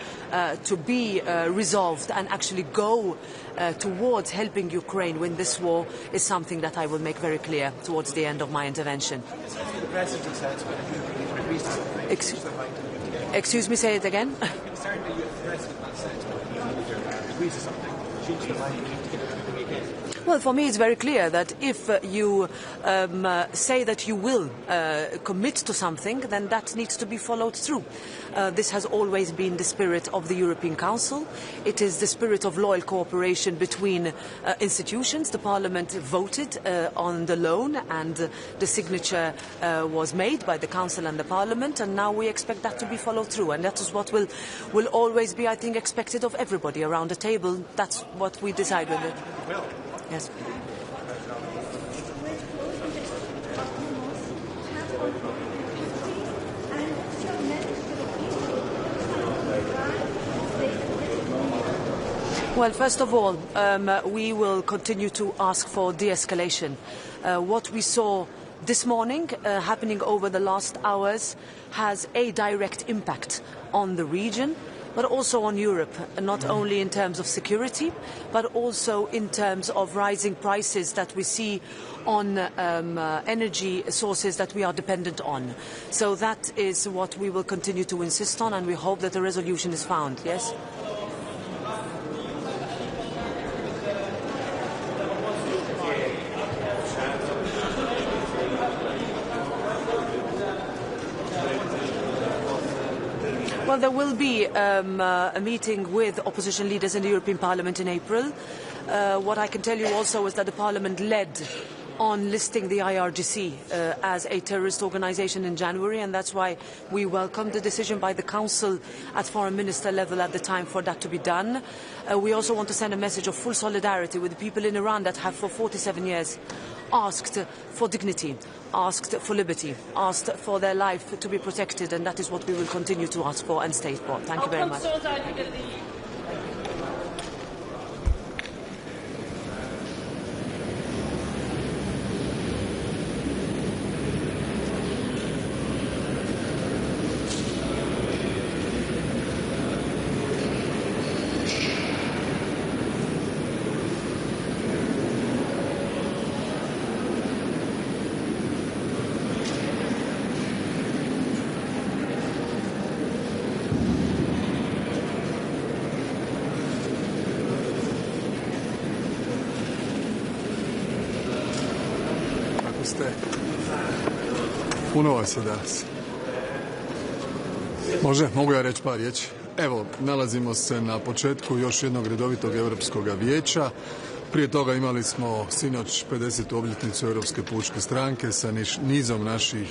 to be resolved and actually go towards helping Ukraine win this war is something that I will make very clear towards the end of my intervention. Excuse me, say it again? Well, for me it's very clear that if you say that you will commit to something, then that needs to be followed through. This has always been the spirit of the European Council. It is the spirit of loyal cooperation between institutions. The Parliament voted on the loan, and the signature was made by the Council and the Parliament, and now we expect that to be followed through, and that is what will always be, I think, expected of everybody around the table. That's what we decide with it. Yes. Well, first of all, we will continue to ask for de-escalation. What we saw this morning happening over the last hours has a direct impact on the region, but also on Europe, not only in terms of security, but also in terms of rising prices that we see on energy sources that we are dependent on. So that is what we will continue to insist on, and we hope that a resolution is found. Yes? Well, there will be a meeting with opposition leaders in the European Parliament in April. What I can tell you also is that the Parliament led on listing the IRGC as a terrorist organisation in January, and that's why we welcomed the decision by the Council at Foreign Minister level at the time for that to be done. We also want to send a message of full solidarity with the people in Iran that have for 47 years asked for dignity, asked for liberty, asked for their life to be protected, and that is what we will continue to ask for and state for. Thank you very much. Queste Puno vas je danas. Može, mogu ja reći par riječi? Evo, nalazimo se na početku još jednog redovitog Europskog vijeća. Prije toga imali smo sinoć 50. obljetnicu Europske pučke stranke sa nizom naših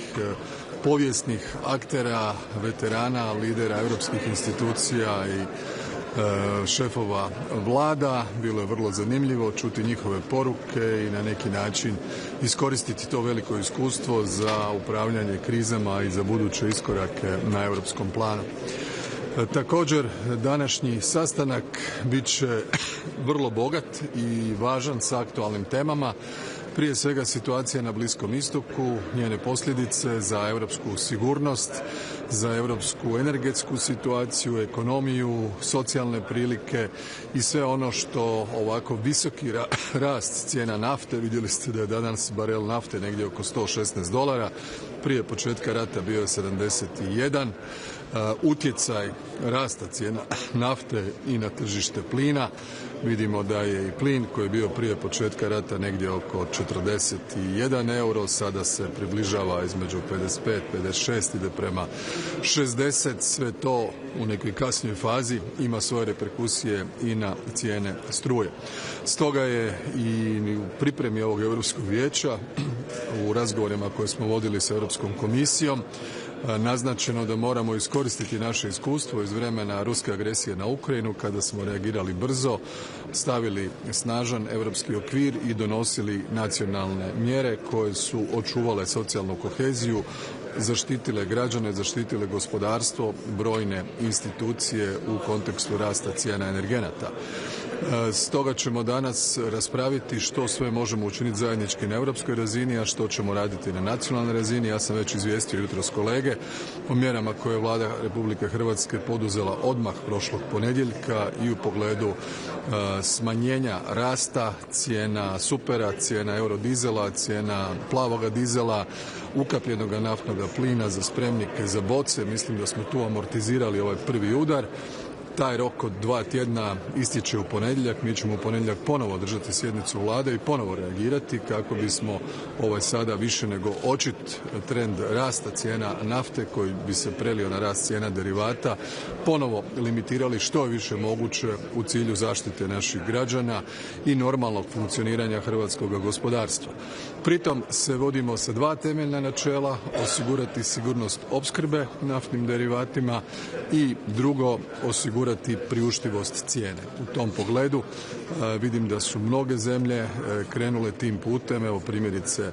povijesnih aktera, veterana, lidera europskih institucija i šefova vlada. Bilo je vrlo zanimljivo čuti njihove poruke i na neki način iskoristiti to veliko iskustvo za upravljanje krizama i za buduće iskorake na europskom planu. Također, današnji sastanak bit će vrlo bogat i važan sa aktualnim temama. Prije svega situacija na Bliskom istoku, njene posljedice za europsku sigurnost, za europsku energetsku situaciju, ekonomiju, socijalne prilike i sve ono što ovako visoki rast cijena nafte, vidjeli ste da je danas barel nafte negdje oko $116, prije početka rata bio je 71, utjecaj rasta cijena nafte i na tržište plina. Vidimo da je i plin koji je bio prije početka rata negdje oko 41 euro, sada se približava između 55, 56, ide prema 60. Sve to u nekoj kasnijoj fazi ima svoje reperkusije i na cijene struje. Stoga je i u pripremi ovog Europskog vijeća, u razgovorima koje smo vodili sa Europskom komisijom, naznačeno da moramo iskoristiti naše iskustvo iz vremena ruske agresije na Ukrajinu, kada smo reagirali brzo, stavili snažan europski okvir i donosili nacionalne mjere koje su očuvale socijalnu koheziju, zaštitile građane, zaštitile gospodarstvo, brojne institucije u kontekstu rasta cijena energenata. Stoga ćemo danas raspraviti što sve možemo učiniti zajednički na europskoj razini, a što ćemo raditi na nacionalnoj razini. Ja sam već izvijestio jutros kolege o mjerama koje je Vlada Republike Hrvatske poduzela odmah prošlog ponedjeljka i u pogledu smanjenja rasta cijena supera, cijena eurodizela, cijena plavoga dizela, ukapljenog naftnog plina za spremnike za boce. Mislim da smo tu amortizirali ovaj prvi udar. Taj rok od 2 tjedna ističe u ponedjeljak. Mi ćemo u ponedjeljak ponovo održati sjednicu vlade i ponovo reagirati kako bismo ovaj sada više nego očit trend rasta cijena nafte koji bi se prelio na rast cijena derivata ponovo limitirali što je više moguće u cilju zaštite naših građana i normalnog funkcioniranja hrvatskog gospodarstva. Pritom se vodimo sa 2 temeljna načela: osigurati sigurnost opskrbe naftnim derivatima i drugo, osigurati priuštivost cijene. U tom pogledu vidim da su mnoge zemlje krenule tim putem. Evo primjerice,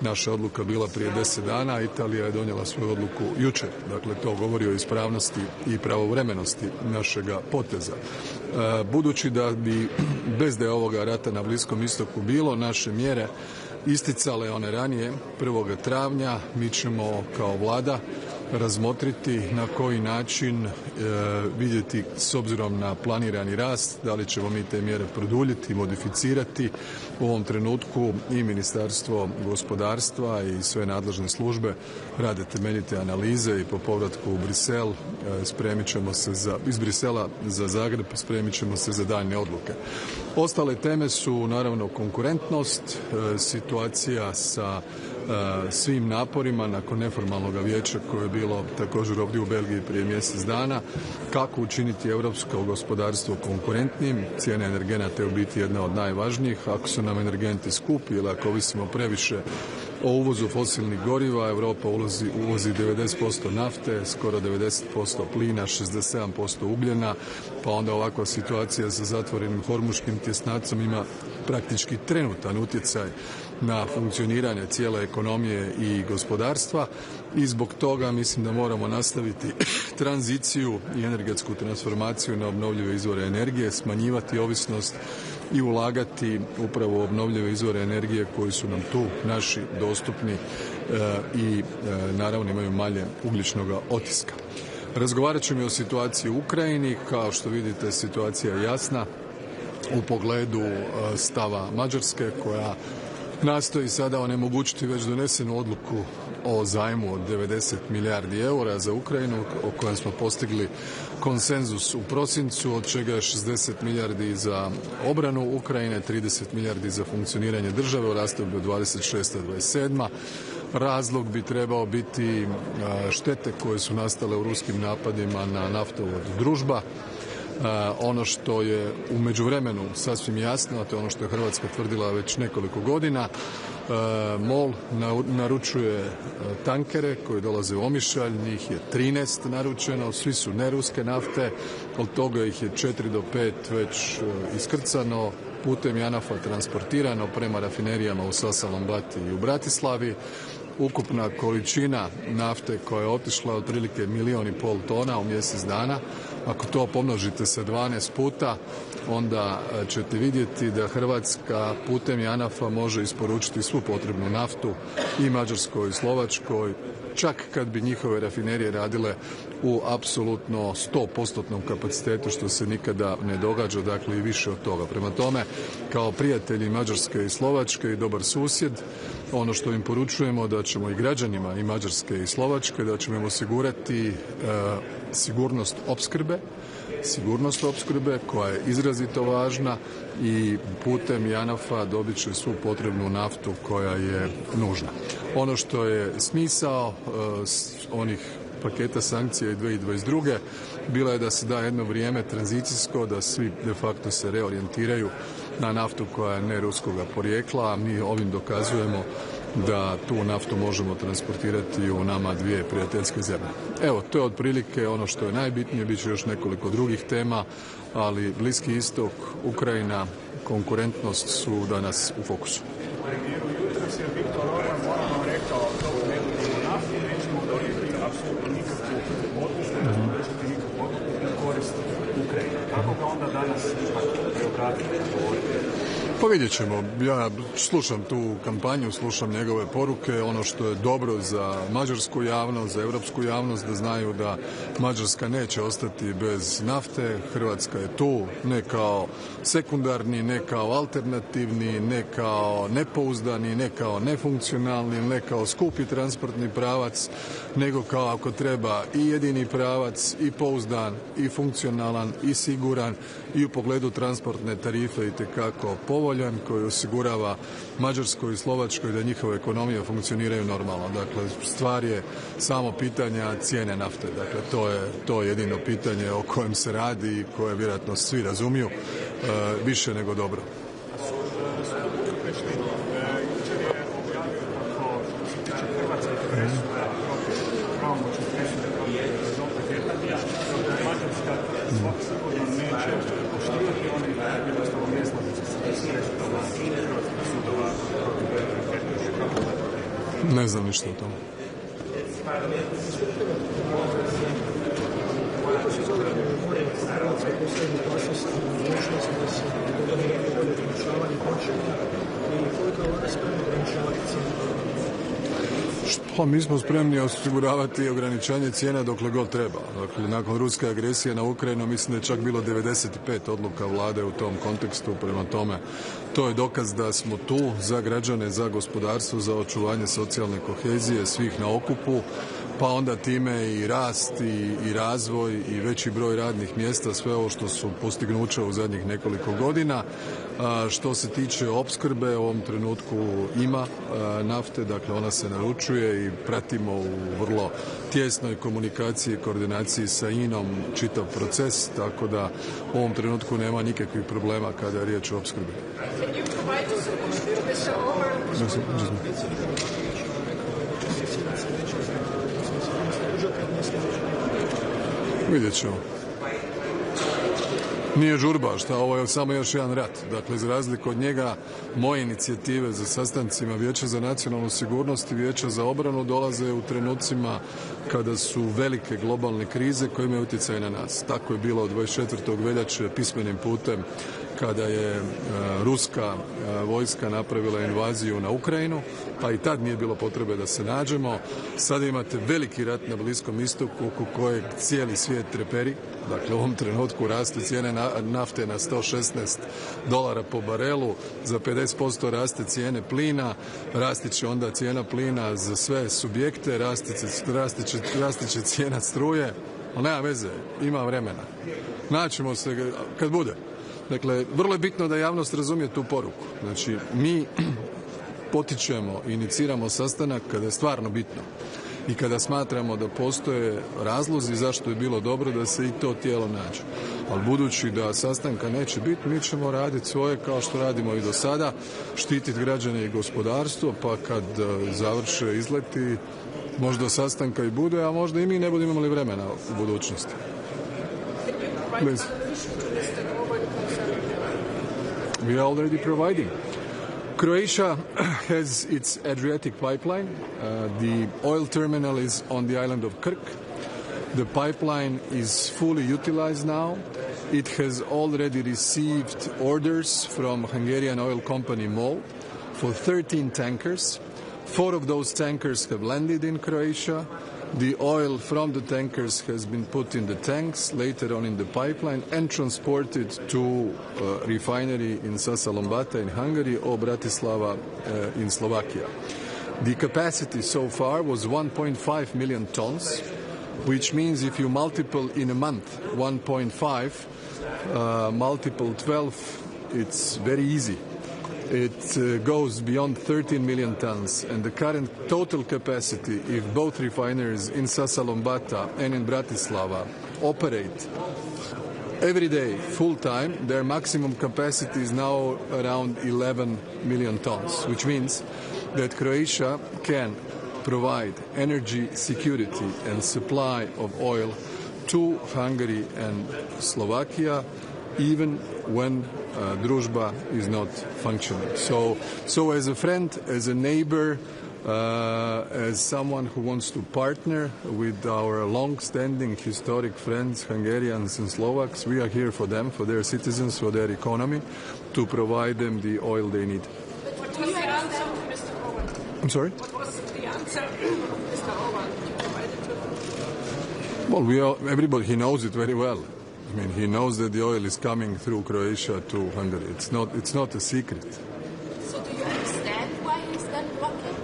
naša odluka bila prije 10 dana, Italija je donijela svoju odluku jučer. Dakle, to govori o ispravnosti i pravovremenosti našega poteza. Budući da bi bez da je ovoga rata na Bliskom istoku bilo, naše mjere isticale one ranije 1. travnja, mi ćemo kao vlada razmotriti na koji način vidjeti s obzirom na planirani rast, da li ćemo mi te mjere produljiti, modificirati. U ovom trenutku i Ministarstvo gospodarstva i sve nadležne službe rade temeljite analize i po povratku u Brisel spremit ćemo se iz Brisela za Zagreb, spremit ćemo se za daljnje odluke. Ostale teme su naravno konkurentnost, situacija sa svim naporima nakon neformalnog vijeća koje je bilo također ovdje u Belgiji prije mjesec dana, kako učiniti europsko gospodarstvo konkurentnim. Cijene energenata je u biti jedna od najvažnijih. Ako su nam energenti skupi ili ako ovisimo previše o uvozu fosilnih goriva, Europa uvozi 90% nafte, skoro 90% plina, 67% ugljena, pa onda ovakva situacija sa zatvorenim hormuškim tjesnacom ima praktički trenutan utjecaj na funkcioniranje cijele ekonomije i gospodarstva i zbog toga mislim da moramo nastaviti tranziciju i energetsku transformaciju na obnovljive izvore energije, smanjivati ovisnost i ulagati upravo u obnovljive izvore energije koji su nam tu naši dostupni i naravno imaju manje ugljičnog otiska. Razgovarat ćemo i o situaciji u Ukrajini. Kao što vidite, situacija je jasna u pogledu stava Mađarske koja nastoji sada onemogućiti već donesenu odluku o zajmu od 90 milijardi eura za Ukrajinu, o kojem smo postigli konsenzus u prosincu, od čega je 60 milijardi za obranu Ukrajine, 30 milijardi za funkcioniranje države u razdoblju 26-27. Razlog bi trebao biti štete koje su nastale u ruskim napadima na naftovod Družba. Ono što je u međuvremenu sasvim jasno, a to je ono što je Hrvatska tvrdila već nekoliko godina, MOL naručuje tankere koji dolaze u Omišalj, njih je 13 naručeno, svi su neruske nafte, od toga ih je 4 do 5 već iskrcano, putem JANAF-a transportirano prema rafinerijama u Sasalambati i u Bratislavi. Ukupna količina nafte koja je otišla otprilike 1,5 milijuna tona u mjesec dana. Ako to pomnožite sa 12 puta, onda ćete vidjeti da Hrvatska putem JANAF-a može isporučiti svu potrebnu naftu i Mađarskoj i Slovačkoj, čak kad bi njihove rafinerije radile u apsolutno 100% kapacitetu, što se nikada ne događa, dakle i više od toga. Prema tome, kao prijatelji Mađarske i Slovačke i dobar susjed, ono što im poručujemo da ćemo i građanima i Mađarske i Slovačke, da ćemo im osigurati sigurnost opskrbe koja je izrazito važna i putem JANAF-a dobit će svu potrebnu naftu koja je nužna. Ono što je smisao onih paketa sankcija i 2022. bila je da se da jedno vrijeme tranzicijsko, da svi de facto se reorijentiraju na naftu koja je ne ruskoga porijekla, a mi ovim dokazujemo da tu naftu možemo transportirati u nama dvije prijateljske zemlje. Evo, to je otprilike ono što je najbitnije, bit će još nekoliko drugih tema, ali Bliski istok, Ukrajina, konkurentnost su danas u fokusu. Pa vidjet ćemo. Ja slušam tu kampanju, slušam njegove poruke. Ono što je dobro za mađarsku javnost, za europsku javnost, da znaju da Mađarska neće ostati bez nafte. Hrvatska je tu ne kao sekundarni, ne kao alternativni, ne kao nepouzdani, ne kao nefunkcionalni, ne kao skupi transportni pravac, nego kao ako treba i jedini pravac, i pouzdan, i funkcionalan, i siguran, i u pogledu transportne tarife itekako povoljan, koji osigurava Mađarskoj i Slovačkoj da njihove ekonomije funkcioniraju normalno. Dakle, stvar je samo pitanja cijene nafte. Dakle, to je jedino pitanje o kojem se radi i koje vjerojatno svi razumiju više nego dobro. Ne znam ništa o tome. Pa mi smo spremni osiguravati ograničenje cijena dokle god treba. Dakle, nakon ruske agresije na Ukrajinu mislim da je čak bilo 95 odluka vlade u tom kontekstu. Prema tome, to je dokaz da smo tu za građane, za gospodarstvo, za očuvanje socijalne kohezije svih na okupu, pa onda time i rast i razvoj i veći broj radnih mjesta, sve ovo što su postignuća u zadnjih nekoliko godina. Što se tiče opskrbe, u ovom trenutku ima nafte, dakle ona se naručuje i pratimo u vrlo tjesnoj komunikaciji i koordinaciji sa INA-om čitav proces, tako da u ovom trenutku nema nikakvih problema kada je riječ o opskrbi. Vidjet ćemo. Nije žurba, ovo je samo još jedan rat. Dakle, za razliku od njega, moje inicijative za sastancima Vijeća za nacionalnu sigurnost i Vijeća za obranu dolaze u trenucima kada su velike globalne krize koje imaju utjecaj na nas. Tako je bilo od 24. veljače pismenim putem kada je ruska vojska napravila invaziju na Ukrajinu, pa i tad nije bilo potrebe da se nađemo. Sada imate veliki rat na Bliskom istoku oko kojeg cijeli svijet treperi. Dakle, u ovom trenutku raste cijene nafte na $116 po barelu, za 50% raste cijene plina, rasti će onda cijena plina za sve subjekte, rasti će cijena struje, ali nema veze, ima vremena. Naćemo se kad bude. Dakle, vrlo je bitno da javnost razumije tu poruku. Znači, mi potičemo i iniciramo sastanak kada je stvarno bitno i kada smatramo da postoje razlozi zašto je bilo dobro da se i to tijelo nađe. Ali budući da sastanka neće biti, mi ćemo raditi svoje kao što radimo i do sada, štititi građane i gospodarstvo, pa kad završe izleti, možda sastanka i bude, a možda i mi ne budemo imali vremena u budućnosti. Please. We are already providing. Croatia has its Adriatic pipeline. The oil terminal is on the island of Krk. The pipeline is fully utilized now. It has already received orders from Hungarian oil company MOL for 13 tankers. 4 of those tankers have landed in Croatia. The oil from the tankers has been put in the tanks, later on in the pipeline, and transported to refinery in Sasalombata in Hungary or Bratislava in Slovakia. The capacity so far was 1.5 million tons, which means if you multiple in a month 1.5, multiple 12, it's very easy. It goes beyond 13 million tons, and the current total capacity, if both refineries in Sasalombata and in Bratislava operate every day, full time, their maximum capacity is now around 11 million tons, which means that Croatia can provide energy security and supply of oil to Hungary and Slovakia, even when Druzhba is not functioning. So as a friend, as a neighbor, as someone who wants to partner with our long-standing historic friends, Hungarians and Slovaks, we are here for them, for their citizens, for their economy, to provide them the oil they need. What was the answer, Mr. Orban? I'm sorry? What was the answer, Mr. Orban? You provided Well, everybody, he knows it very well. I mean, he knows that the oil is coming through Croatia to Hungary. It's not a secret. So do you understand why he's then blocking?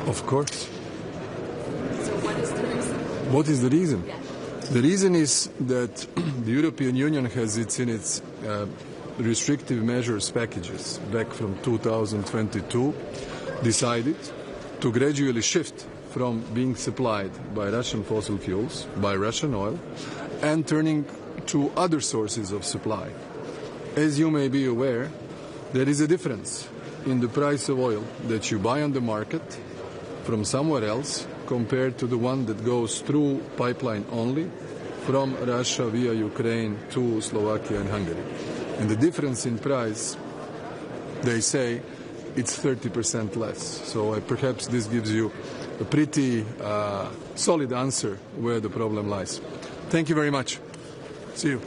Of course. So what is the reason? What is the reason? Yeah. The reason is that the European Union has its restrictive measures packages back from 2022 decided to gradually shift from being supplied by Russian fossil fuels, by Russian oil, and turning to other sources of supply. As you may be aware, there is a difference in the price of oil that you buy on the market from somewhere else compared to the one that goes through pipeline only from Russia via Ukraine to Slovakia and Hungary. And the difference in price, they say, it's 30% less. So perhaps this gives you a pretty solid answer where the problem lies. Thank you very much. See you.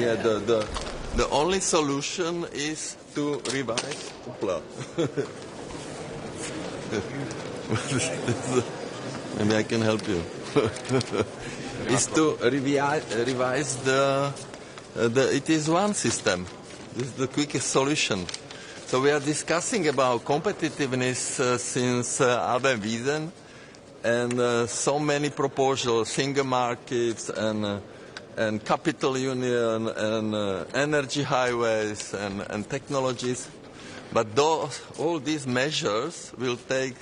Yeah, the only solution is to revise. Maybe I can help you. Is to revise the ETS1 system. This is the quickest solution. So we are discussing about competitiveness since Albert Wiesen, and so many proposals, single markets and capital union and energy highways and technologies. But all these measures will take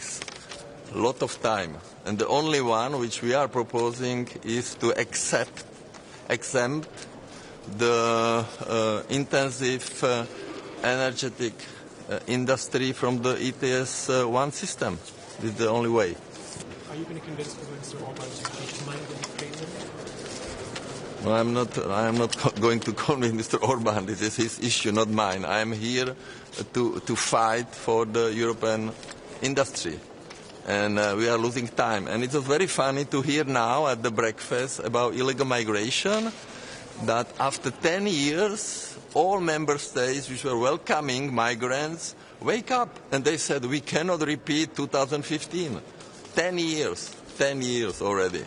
a lot of time. And the only one which we are proposing is to exempt the intensive energetic industry from the ETS1 system. This is the only way. Are you going to convince Mr. Orban to change his mind on Ukraine? No, I am not going to convince Mr. Orban. This is his issue, not mine. I am here to fight for the European industry. And we are losing time. And it was very funny to hear now at the breakfast about illegal migration that after 10 years, all member states which were welcoming migrants wake up. And they said, we cannot repeat 2015. 10 years already.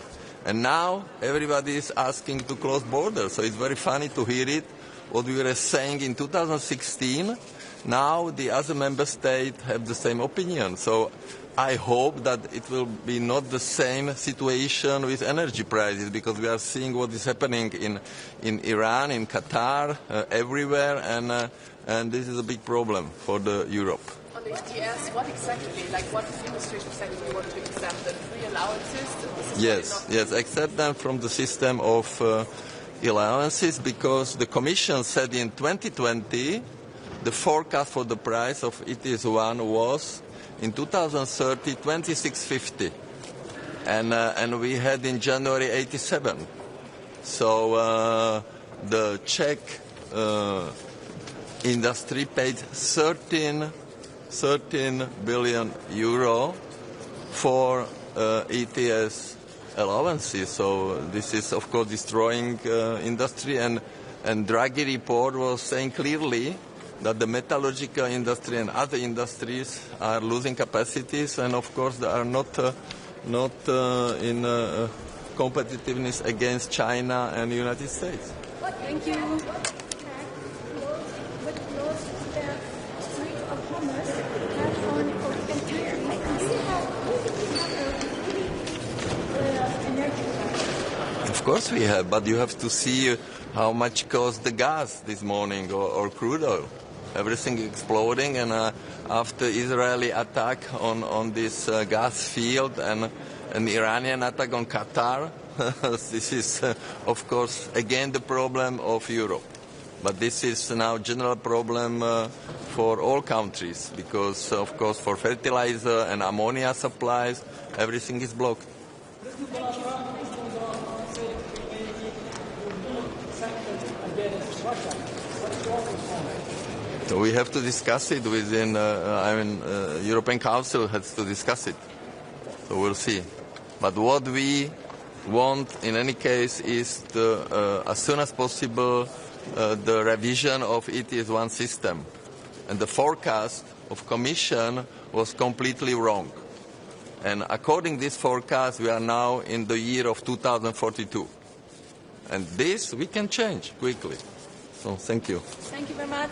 And now everybody is asking to close borders. So it's very funny to hear it, what we were saying in 2016. Now the other member states have the same opinion. So I hope that it will be not the same situation with energy prices, because we are seeing what is happening in Iran, in Qatar, everywhere, and this is a big problem for Europe. On the ETS, what exactly, what industries exactly do you want to exempt? The free allowances? Yes, accept them from the system of allowances, because the Commission said in 2020 the forecast for the price of ETS1 was in 2030 26.50, and we had in January 87. So the Czech industry paid 13 billion euro for ETS allowances. So this is of course destroying industry, and Draghi report was saying clearly that the metallurgical industry and other industries are losing capacities, and of course they are not in competitiveness against China and the United States. Thank you. Of course we have, but you have to see how much cost the gas this morning or crude oil. Everything exploding, and after Israeli attack on this gas field and an Iranian attack on Qatar, this is of course again the problem of Europe. But this is now a general problem for all countries, because of course for fertilizer and ammonia supplies everything is blocked. So we have to discuss it within, European Council has to discuss it. So we'll see. But what we want in any case is as soon as possible the revision of ETS1 system. And the forecast of Commission was completely wrong. And according to this forecast, we are now in the year of 2042. And this we can change quickly. So thank you. Thank you very much.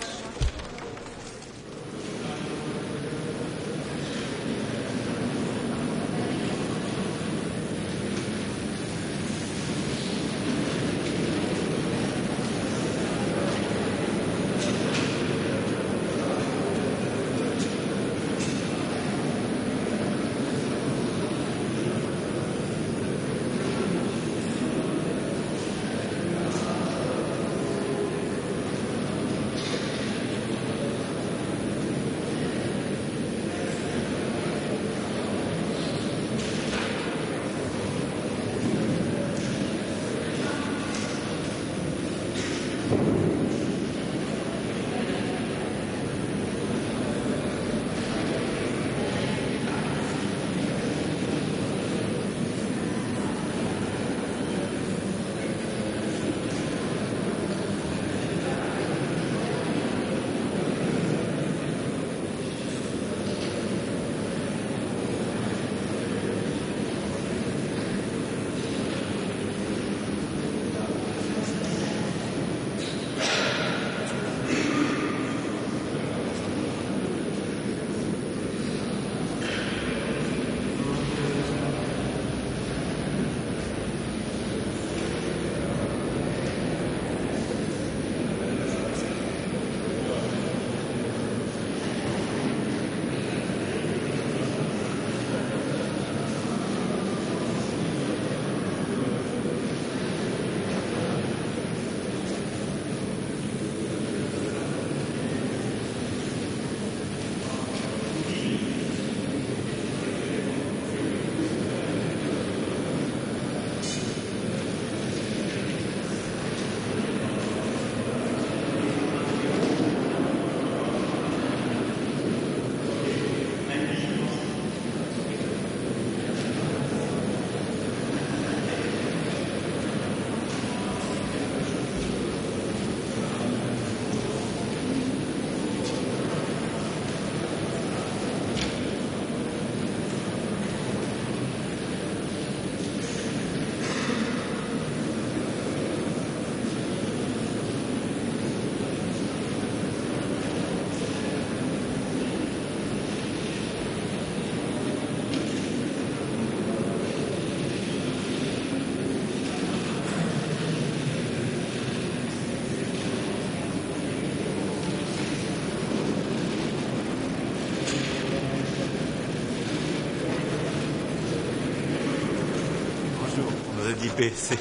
l'IPC.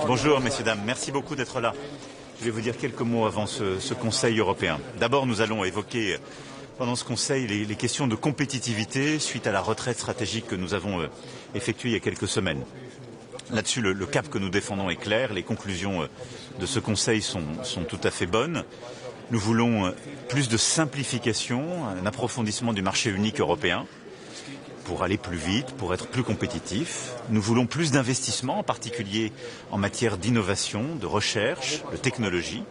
Bonjour, messieurs, dames. Merci beaucoup d'être là. Je vais vous dire quelques mots avant ce Conseil européen. D'abord, nous allons évoquer pendant ce Conseil les questions de compétitivité suite à la retraite stratégique que nous avons effectuée il y a quelques semaines. Là-dessus, le cap que nous défendons est clair. Les conclusions de ce Conseil sont tout à fait bonnes. Nous voulons plus de simplification, un approfondissement du marché unique européen pour aller plus vite, pour être plus compétitif. Nous voulons plus d'investissements, en particulier en matière d'innovation, de recherche, de technologie.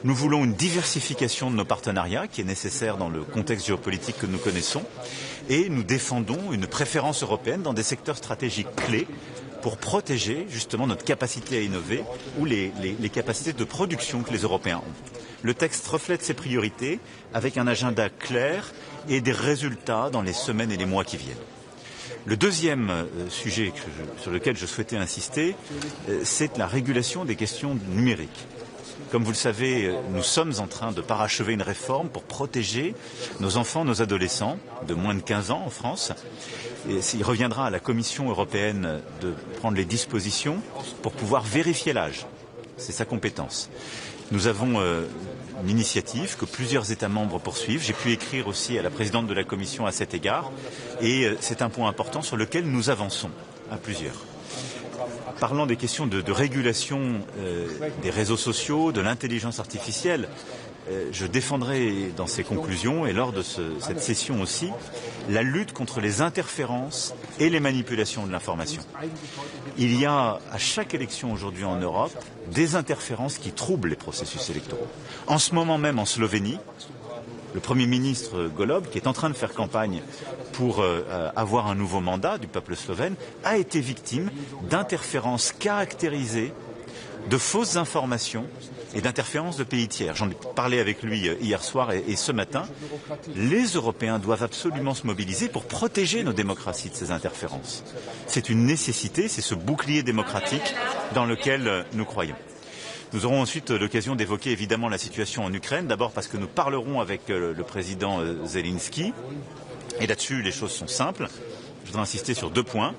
Nous voulons une diversification de nos partenariats qui est nécessaire dans le contexte géopolitique que nous connaissons. Et nous défendons une préférence européenne dans des secteurs stratégiques clés pour protéger justement notre capacité à innover ou les capacités de production que les Européens ont. Le texte reflète ces priorités avec un agenda clair et des résultats dans les semaines et les mois qui viennent. Le deuxième sujet sur lequel je souhaitais insister, c'est la régulation des questions numériques. Comme vous le savez, nous sommes en train de parachever une réforme pour protéger nos enfants, nos adolescents de moins de 15 ans en France. Et il reviendra à la Commission européenne de prendre les dispositions pour pouvoir vérifier l'âge. C'est sa compétence. Nous avons une initiative que plusieurs États membres poursuivent. J'ai pu écrire aussi à la présidente de la Commission à cet égard. Et c'est un point important sur lequel nous avançons à plusieurs. Parlant des questions de régulation des réseaux sociaux, de l'intelligence artificielle, je défendrai dans ces conclusions et lors de cette session aussi la lutte contre les interférences et les manipulations de l'information. Il y a à chaque élection aujourd'hui en Europe des interférences qui troublent les processus électoraux. En ce moment même en Slovénie, le Premier ministre Golob, qui est en train de faire campagne pour avoir un nouveau mandat du peuple slovène, a été victime d'interférences caractérisées, de fausses informations et d'interférences de pays tiers. J'en ai parlé avec lui hier soir et ce matin. Les Européens doivent absolument se mobiliser pour protéger nos démocraties de ces interférences. C'est une nécessité, c'est ce bouclier démocratique dans lequel nous croyons. Nous aurons ensuite l'occasion d'évoquer évidemment la situation en Ukraine, d'abord parce que nous parlerons avec le président Zelensky. Et là-dessus, les choses sont simples. Je voudrais insister sur 2 points.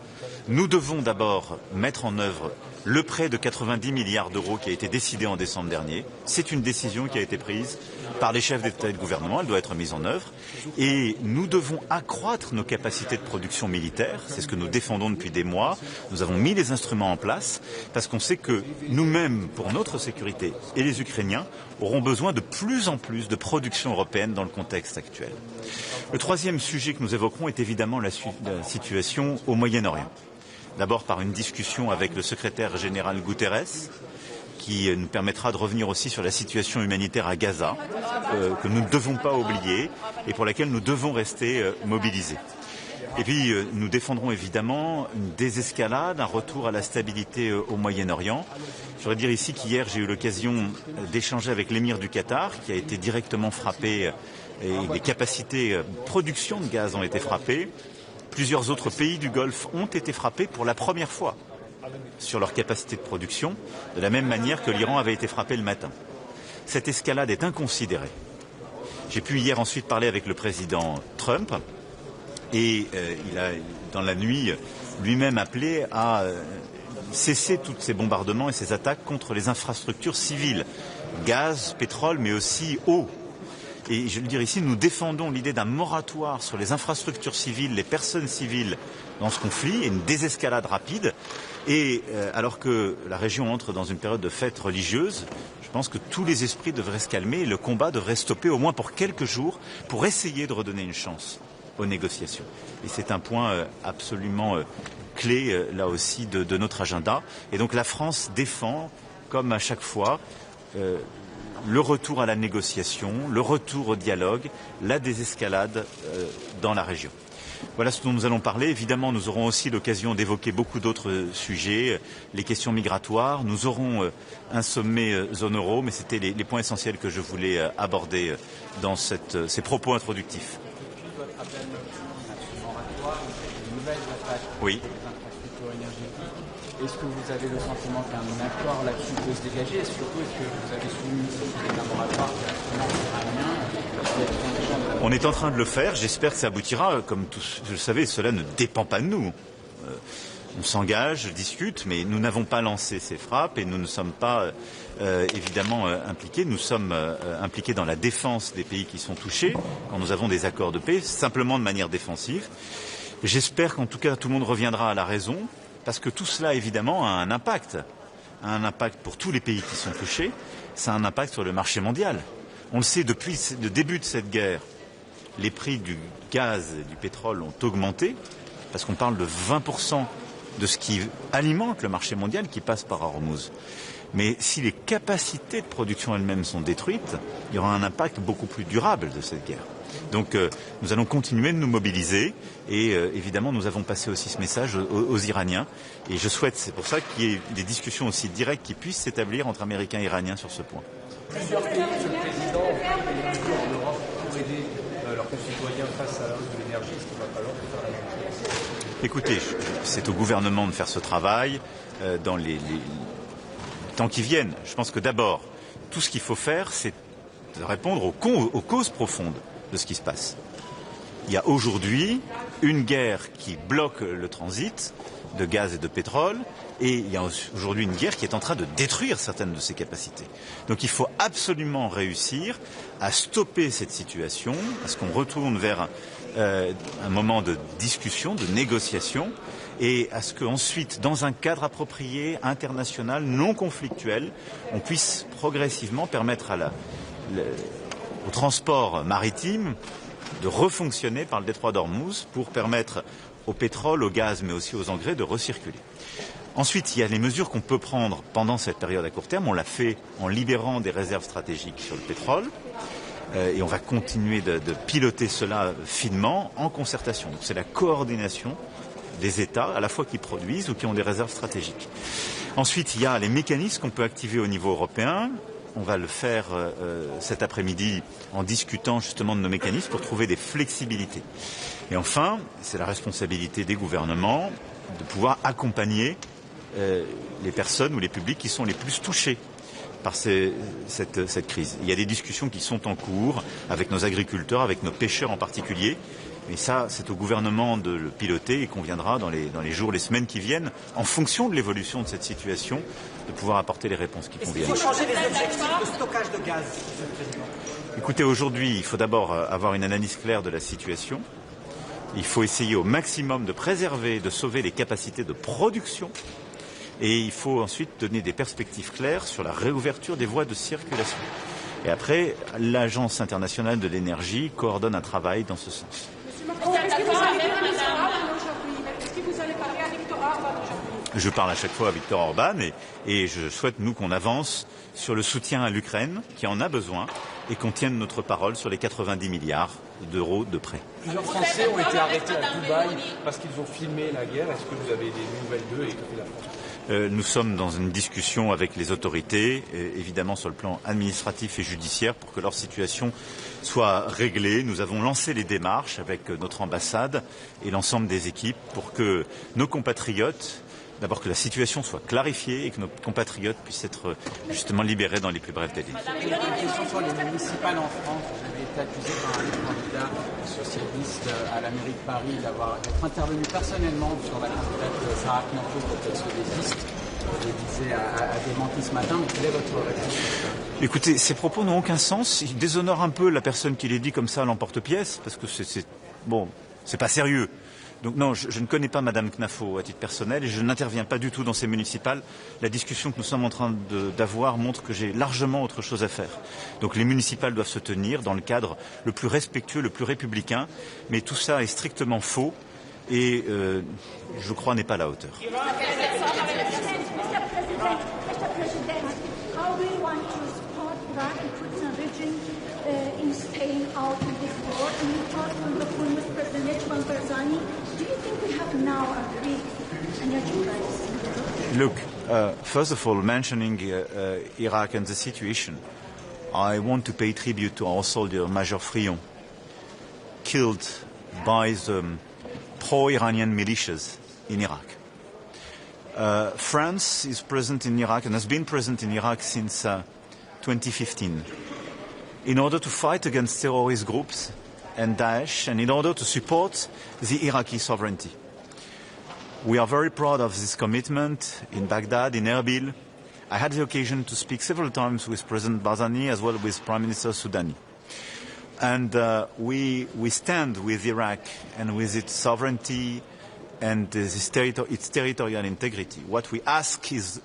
Nous devons d'abord mettre en œuvre le prêt de 90 milliards d'euros qui a été décidé en décembre dernier. C'est une décision qui a été prise par les chefs d'État et de gouvernement. Elle doit être mise en œuvre. Et nous devons accroître nos capacités de production militaire. C'est ce que nous défendons depuis des mois. Nous avons mis les instruments en place parce qu'on sait que nous-mêmes, pour notre sécurité, et les Ukrainiens auront besoin de plus en plus de production européenne dans le contexte actuel. Le troisième sujet que nous évoquerons est évidemment la situation au Moyen-Orient. D'abord par une discussion avec le secrétaire général Guterres, qui nous permettra de revenir aussi sur la situation humanitaire à Gaza, que nous ne devons pas oublier et pour laquelle nous devons rester mobilisés. Et puis nous défendrons évidemment une désescalade, un retour à la stabilité au Moyen-Orient. Je voudrais dire ici qu'hier j'ai eu l'occasion d'échanger avec l'émir du Qatar, qui a été directement frappé et les capacités de production de gaz ont été frappées. Plusieurs autres pays du Golfe ont été frappés pour la première fois sur leur capacité de production, de la même manière que l'Iran avait été frappé le matin. Cette escalade est inconsidérée. J'ai pu hier ensuite parler avec le président Trump et il a, dans la nuit, lui-même appelé à cesser tous ces bombardements et ces attaques contre les infrastructures civiles, gaz, pétrole, mais aussi eau. Et je veux le dire ici, nous défendons l'idée d'un moratoire sur les infrastructures civiles, les personnes civiles dans ce conflit, et une désescalade rapide. Et alors que la région entre dans une période de fête religieuse, je pense que tous les esprits devraient se calmer et le combat devrait stopper au moins pour quelques jours pour essayer de redonner une chance aux négociations. Et c'est un point absolument clé, là aussi, de notre agenda. Et donc la France défend, comme à chaque fois, le retour à la négociation, le retour au dialogue, la désescalade dans la région. Voilà ce dont nous allons parler. Évidemment, nous aurons aussi l'occasion d'évoquer beaucoup d'autres sujets, les questions migratoires. Nous aurons un sommet zone euro, mais c'était les points essentiels que je voulais aborder dans ces propos introductifs. Oui. Est-ce que vous avez le sentiment qu'un accord là-dessus peut se dégager et surtout est-ce que vous avez soumis un moratoire iranien? On est en train de le faire, j'espère que ça aboutira. Comme tous, je le savais, cela ne dépend pas de nous. On s'engage, discute, mais nous n'avons pas lancé ces frappes et nous ne sommes pas évidemment impliqués. Nous sommes impliqués dans la défense des pays qui sont touchés, quand nous avons des accords de paix, simplement de manière défensive. J'espère qu'en tout cas tout le monde reviendra à la raison, parce que tout cela évidemment a un impact pour tous les pays qui sont touchés, ça a un impact sur le marché mondial. On le sait, depuis le début de cette guerre, les prix du gaz et du pétrole ont augmenté, parce qu'on parle de 20% de ce qui alimente le marché mondial qui passe par Hormuz. Mais si les capacités de production elles-mêmes sont détruites, il y aura un impact beaucoup plus durable de cette guerre. Donc nous allons continuer de nous mobiliser et évidemment nous avons passé aussi ce message aux Iraniens et je souhaite, c'est pour ça qu'il y ait des discussions aussi directes qui puissent s'établir entre Américains et Iraniens sur ce point. Plusieurs pays, Monsieur le Président, ont pris des mesures en Europe pour aider leurs concitoyens face à la hausse de l'énergie. Est-ce qu'il va falloir faire la même chose? Écoutez, c'est au gouvernement de faire ce travail dans les temps qui viennent. Je pense que d'abord, tout ce qu'il faut faire, c'est de répondre aux causes profondes de ce qui se passe. Il y a aujourd'hui une guerre qui bloque le transit de gaz et de pétrole et il y a aujourd'hui une guerre qui est en train de détruire certaines de ses capacités. Donc il faut absolument réussir à stopper cette situation, à ce qu'on retourne vers un moment de discussion, de négociation et à ce qu'ensuite, dans un cadre approprié, international, non conflictuel, on puisse progressivement permettre au transport maritime de refonctionner par le détroit d'Ormuz pour permettre au pétrole, au gaz, mais aussi aux engrais de recirculer. Ensuite, il y a les mesures qu'on peut prendre pendant cette période à court terme. On l'a fait en libérant des réserves stratégiques sur le pétrole et on va continuer de piloter cela finement en concertation. Donc c'est la coordination des États, à la fois qui produisent ou qui ont des réserves stratégiques. Ensuite, il y a les mécanismes qu'on peut activer au niveau européen. On va le faire cet après-midi en discutant justement de nos mécanismes pour trouver des flexibilités. Et enfin, c'est la responsabilité des gouvernements de pouvoir accompagner les personnes ou les publics qui sont les plus touchés par cette crise. Il y a des discussions qui sont en cours avec nos agriculteurs, avec nos pêcheurs en particulier. Mais ça, c'est au gouvernement de le piloter et qu'on viendra dans les jours, les semaines qui viennent, en fonction de l'évolution de cette situation, de pouvoir apporter les réponses qui conviennent. Est-ce qu'il faut changer les objectifs de stockage de gaz, Monsieur le Président? Écoutez, aujourd'hui, il faut d'abord avoir une analyse claire de la situation. Il faut essayer au maximum de préserver, de sauver les capacités de production. Et il faut ensuite donner des perspectives claires sur la réouverture des voies de circulation. Et après, l'Agence internationale de l'énergie coordonne un travail dans ce sens. Je parle à chaque fois à Viktor Orban et je souhaite, nous, qu'on avance sur le soutien à l'Ukraine, qui en a besoin, et qu'on tienne notre parole sur les 90 milliards d'euros de prêts. Plusieurs Français ont été arrêtés à Dubaï parce qu'ils ont filmé la guerre. Est-ce que vous avez des nouvelles d'eux et que fait la France? Nous sommes dans une discussion avec les autorités, évidemment sur le plan administratif et judiciaire, pour que leur situation soit réglée. Nous avons lancé les démarches avec notre ambassade et l'ensemble des équipes pour que nos compatriotes, d'abord que la situation soit clarifiée et que nos compatriotes puissent être justement libérés dans les plus brefs délais. Une question sur les municipales en France. Vous avez été accusé par un candidat socialiste à la mairie de Paris d'être intervenu personnellement sur la candidate Sarah Knafo pour qu'elle se désiste. Vous le disiez à démenti ce matin, mais quelle est votre réponse? Écoutez, ces propos n'ont aucun sens. Ils déshonorent un peu la personne qui les dit comme ça à l'emporte-pièce, parce que c'est pas sérieux. Donc non, je ne connais pas Madame Knafo à titre personnel et je n'interviens pas du tout dans ces municipales. La discussion que nous sommes en train d'avoir montre que j'ai largement autre chose à faire. Donc les municipales doivent se tenir dans le cadre le plus respectueux, le plus républicain, mais tout ça est strictement faux et je crois n'est pas à la hauteur. Look, first of all, mentioning Iraq and the situation, I want to pay tribute to our soldier, Major Frion, killed by the pro-Iranian militias in Iraq. France is present in Iraq and has been present in Iraq since 2015 in order to fight against terrorist groups and Daesh and in order to support the Iraqi sovereignty. We are very proud of this commitment in Baghdad, in Erbil. I had the occasion to speak several times with President Barzani as well with Prime Minister Soudani. And we stand with Iraq and with its sovereignty and its territorial integrity. What we ask is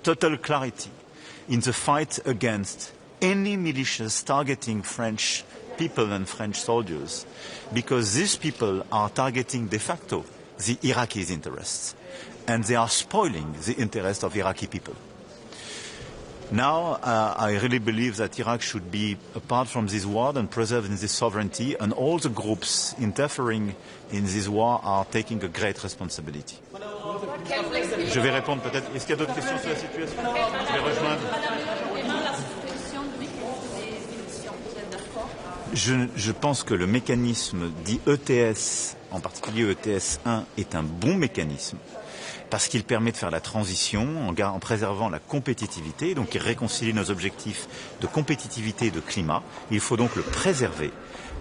total clarity in the fight against any militias targeting French people and French soldiers, because these people are targeting de facto the Iraqis' interests, and they are spoiling the interests of Iraqi people. Now, I really believe that Iraq should be apart from this war and preserving this sovereignty, and all the groups interfering in this war are taking a great responsibility. Je vais répondre peut-être. Est-ce qu'il y a d'autres questions sur la situation? Je vais rejoindre. Je pense que le mécanisme dit ETS, en particulier ETS 1, est un bon mécanisme parce qu'il permet de faire la transition en préservant la compétitivité, donc il réconcilie nos objectifs de compétitivité et de climat. Il faut donc le préserver.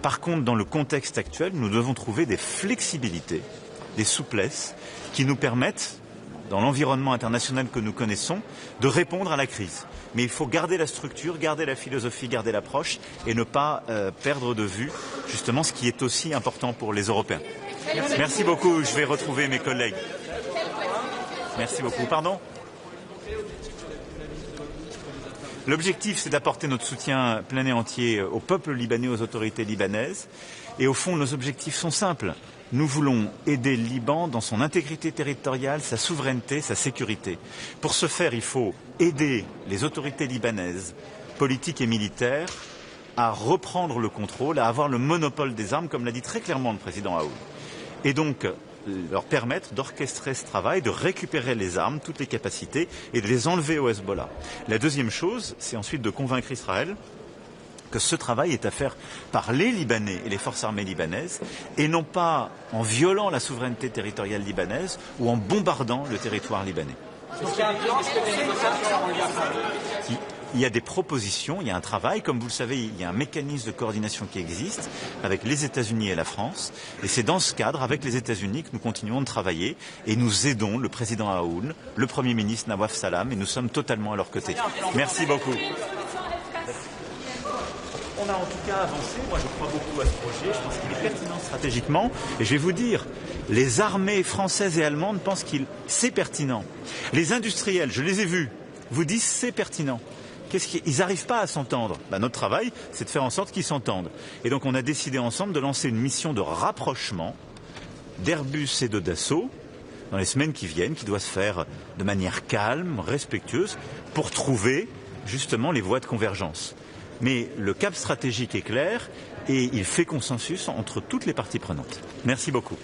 Par contre, dans le contexte actuel, nous devons trouver des flexibilités, des souplesses qui nous permettent, dans l'environnement international que nous connaissons, de répondre à la crise. Mais il faut garder la structure, garder la philosophie, garder l'approche et ne pas perdre de vue justement ce qui est aussi important pour les Européens. Merci beaucoup, je vais retrouver mes collègues. Merci beaucoup. Pardon ? L'objectif, c'est d'apporter notre soutien plein et entier au peuple libanais, aux autorités libanaises. Et au fond, nos objectifs sont simples. Nous voulons aider le Liban dans son intégrité territoriale, sa souveraineté, sa sécurité. Pour ce faire, il faut aider les autorités libanaises, politiques et militaires, à reprendre le contrôle, à avoir le monopole des armes, comme l'a dit très clairement le président Aoun. Et donc, leur permettre d'orchestrer ce travail, de récupérer les armes, toutes les capacités, et de les enlever au Hezbollah. La deuxième chose, c'est ensuite de convaincre Israël que ce travail est à faire par les Libanais et les forces armées libanaises, et non pas en violant la souveraineté territoriale libanaise ou en bombardant le territoire libanais. Il y a des propositions, il y a un travail. Comme vous le savez, il y a un mécanisme de coordination qui existe avec les États-Unis et la France. Et c'est dans ce cadre, avec les États-Unis, que nous continuons de travailler et nous aidons le président Aoun, le Premier ministre Nawaf Salam, et nous sommes totalement à leur côté. Merci beaucoup. On a en tout cas avancé. Moi, je crois beaucoup à ce projet. Je pense qu'il est pertinent stratégiquement. Et je vais vous dire, les armées françaises et allemandes pensent qu'il c'est pertinent. Les industriels, je les ai vus, vous disent c'est pertinent. Ils n'arrivent pas à s'entendre. Notre travail, c'est de faire en sorte qu'ils s'entendent. Et donc, on a décidé ensemble de lancer une mission de rapprochement d'Airbus et de Dassault dans les semaines qui viennent, qui doit se faire de manière calme, respectueuse, pour trouver justement les voies de convergence. Mais le cap stratégique est clair et il fait consensus entre toutes les parties prenantes. Merci beaucoup.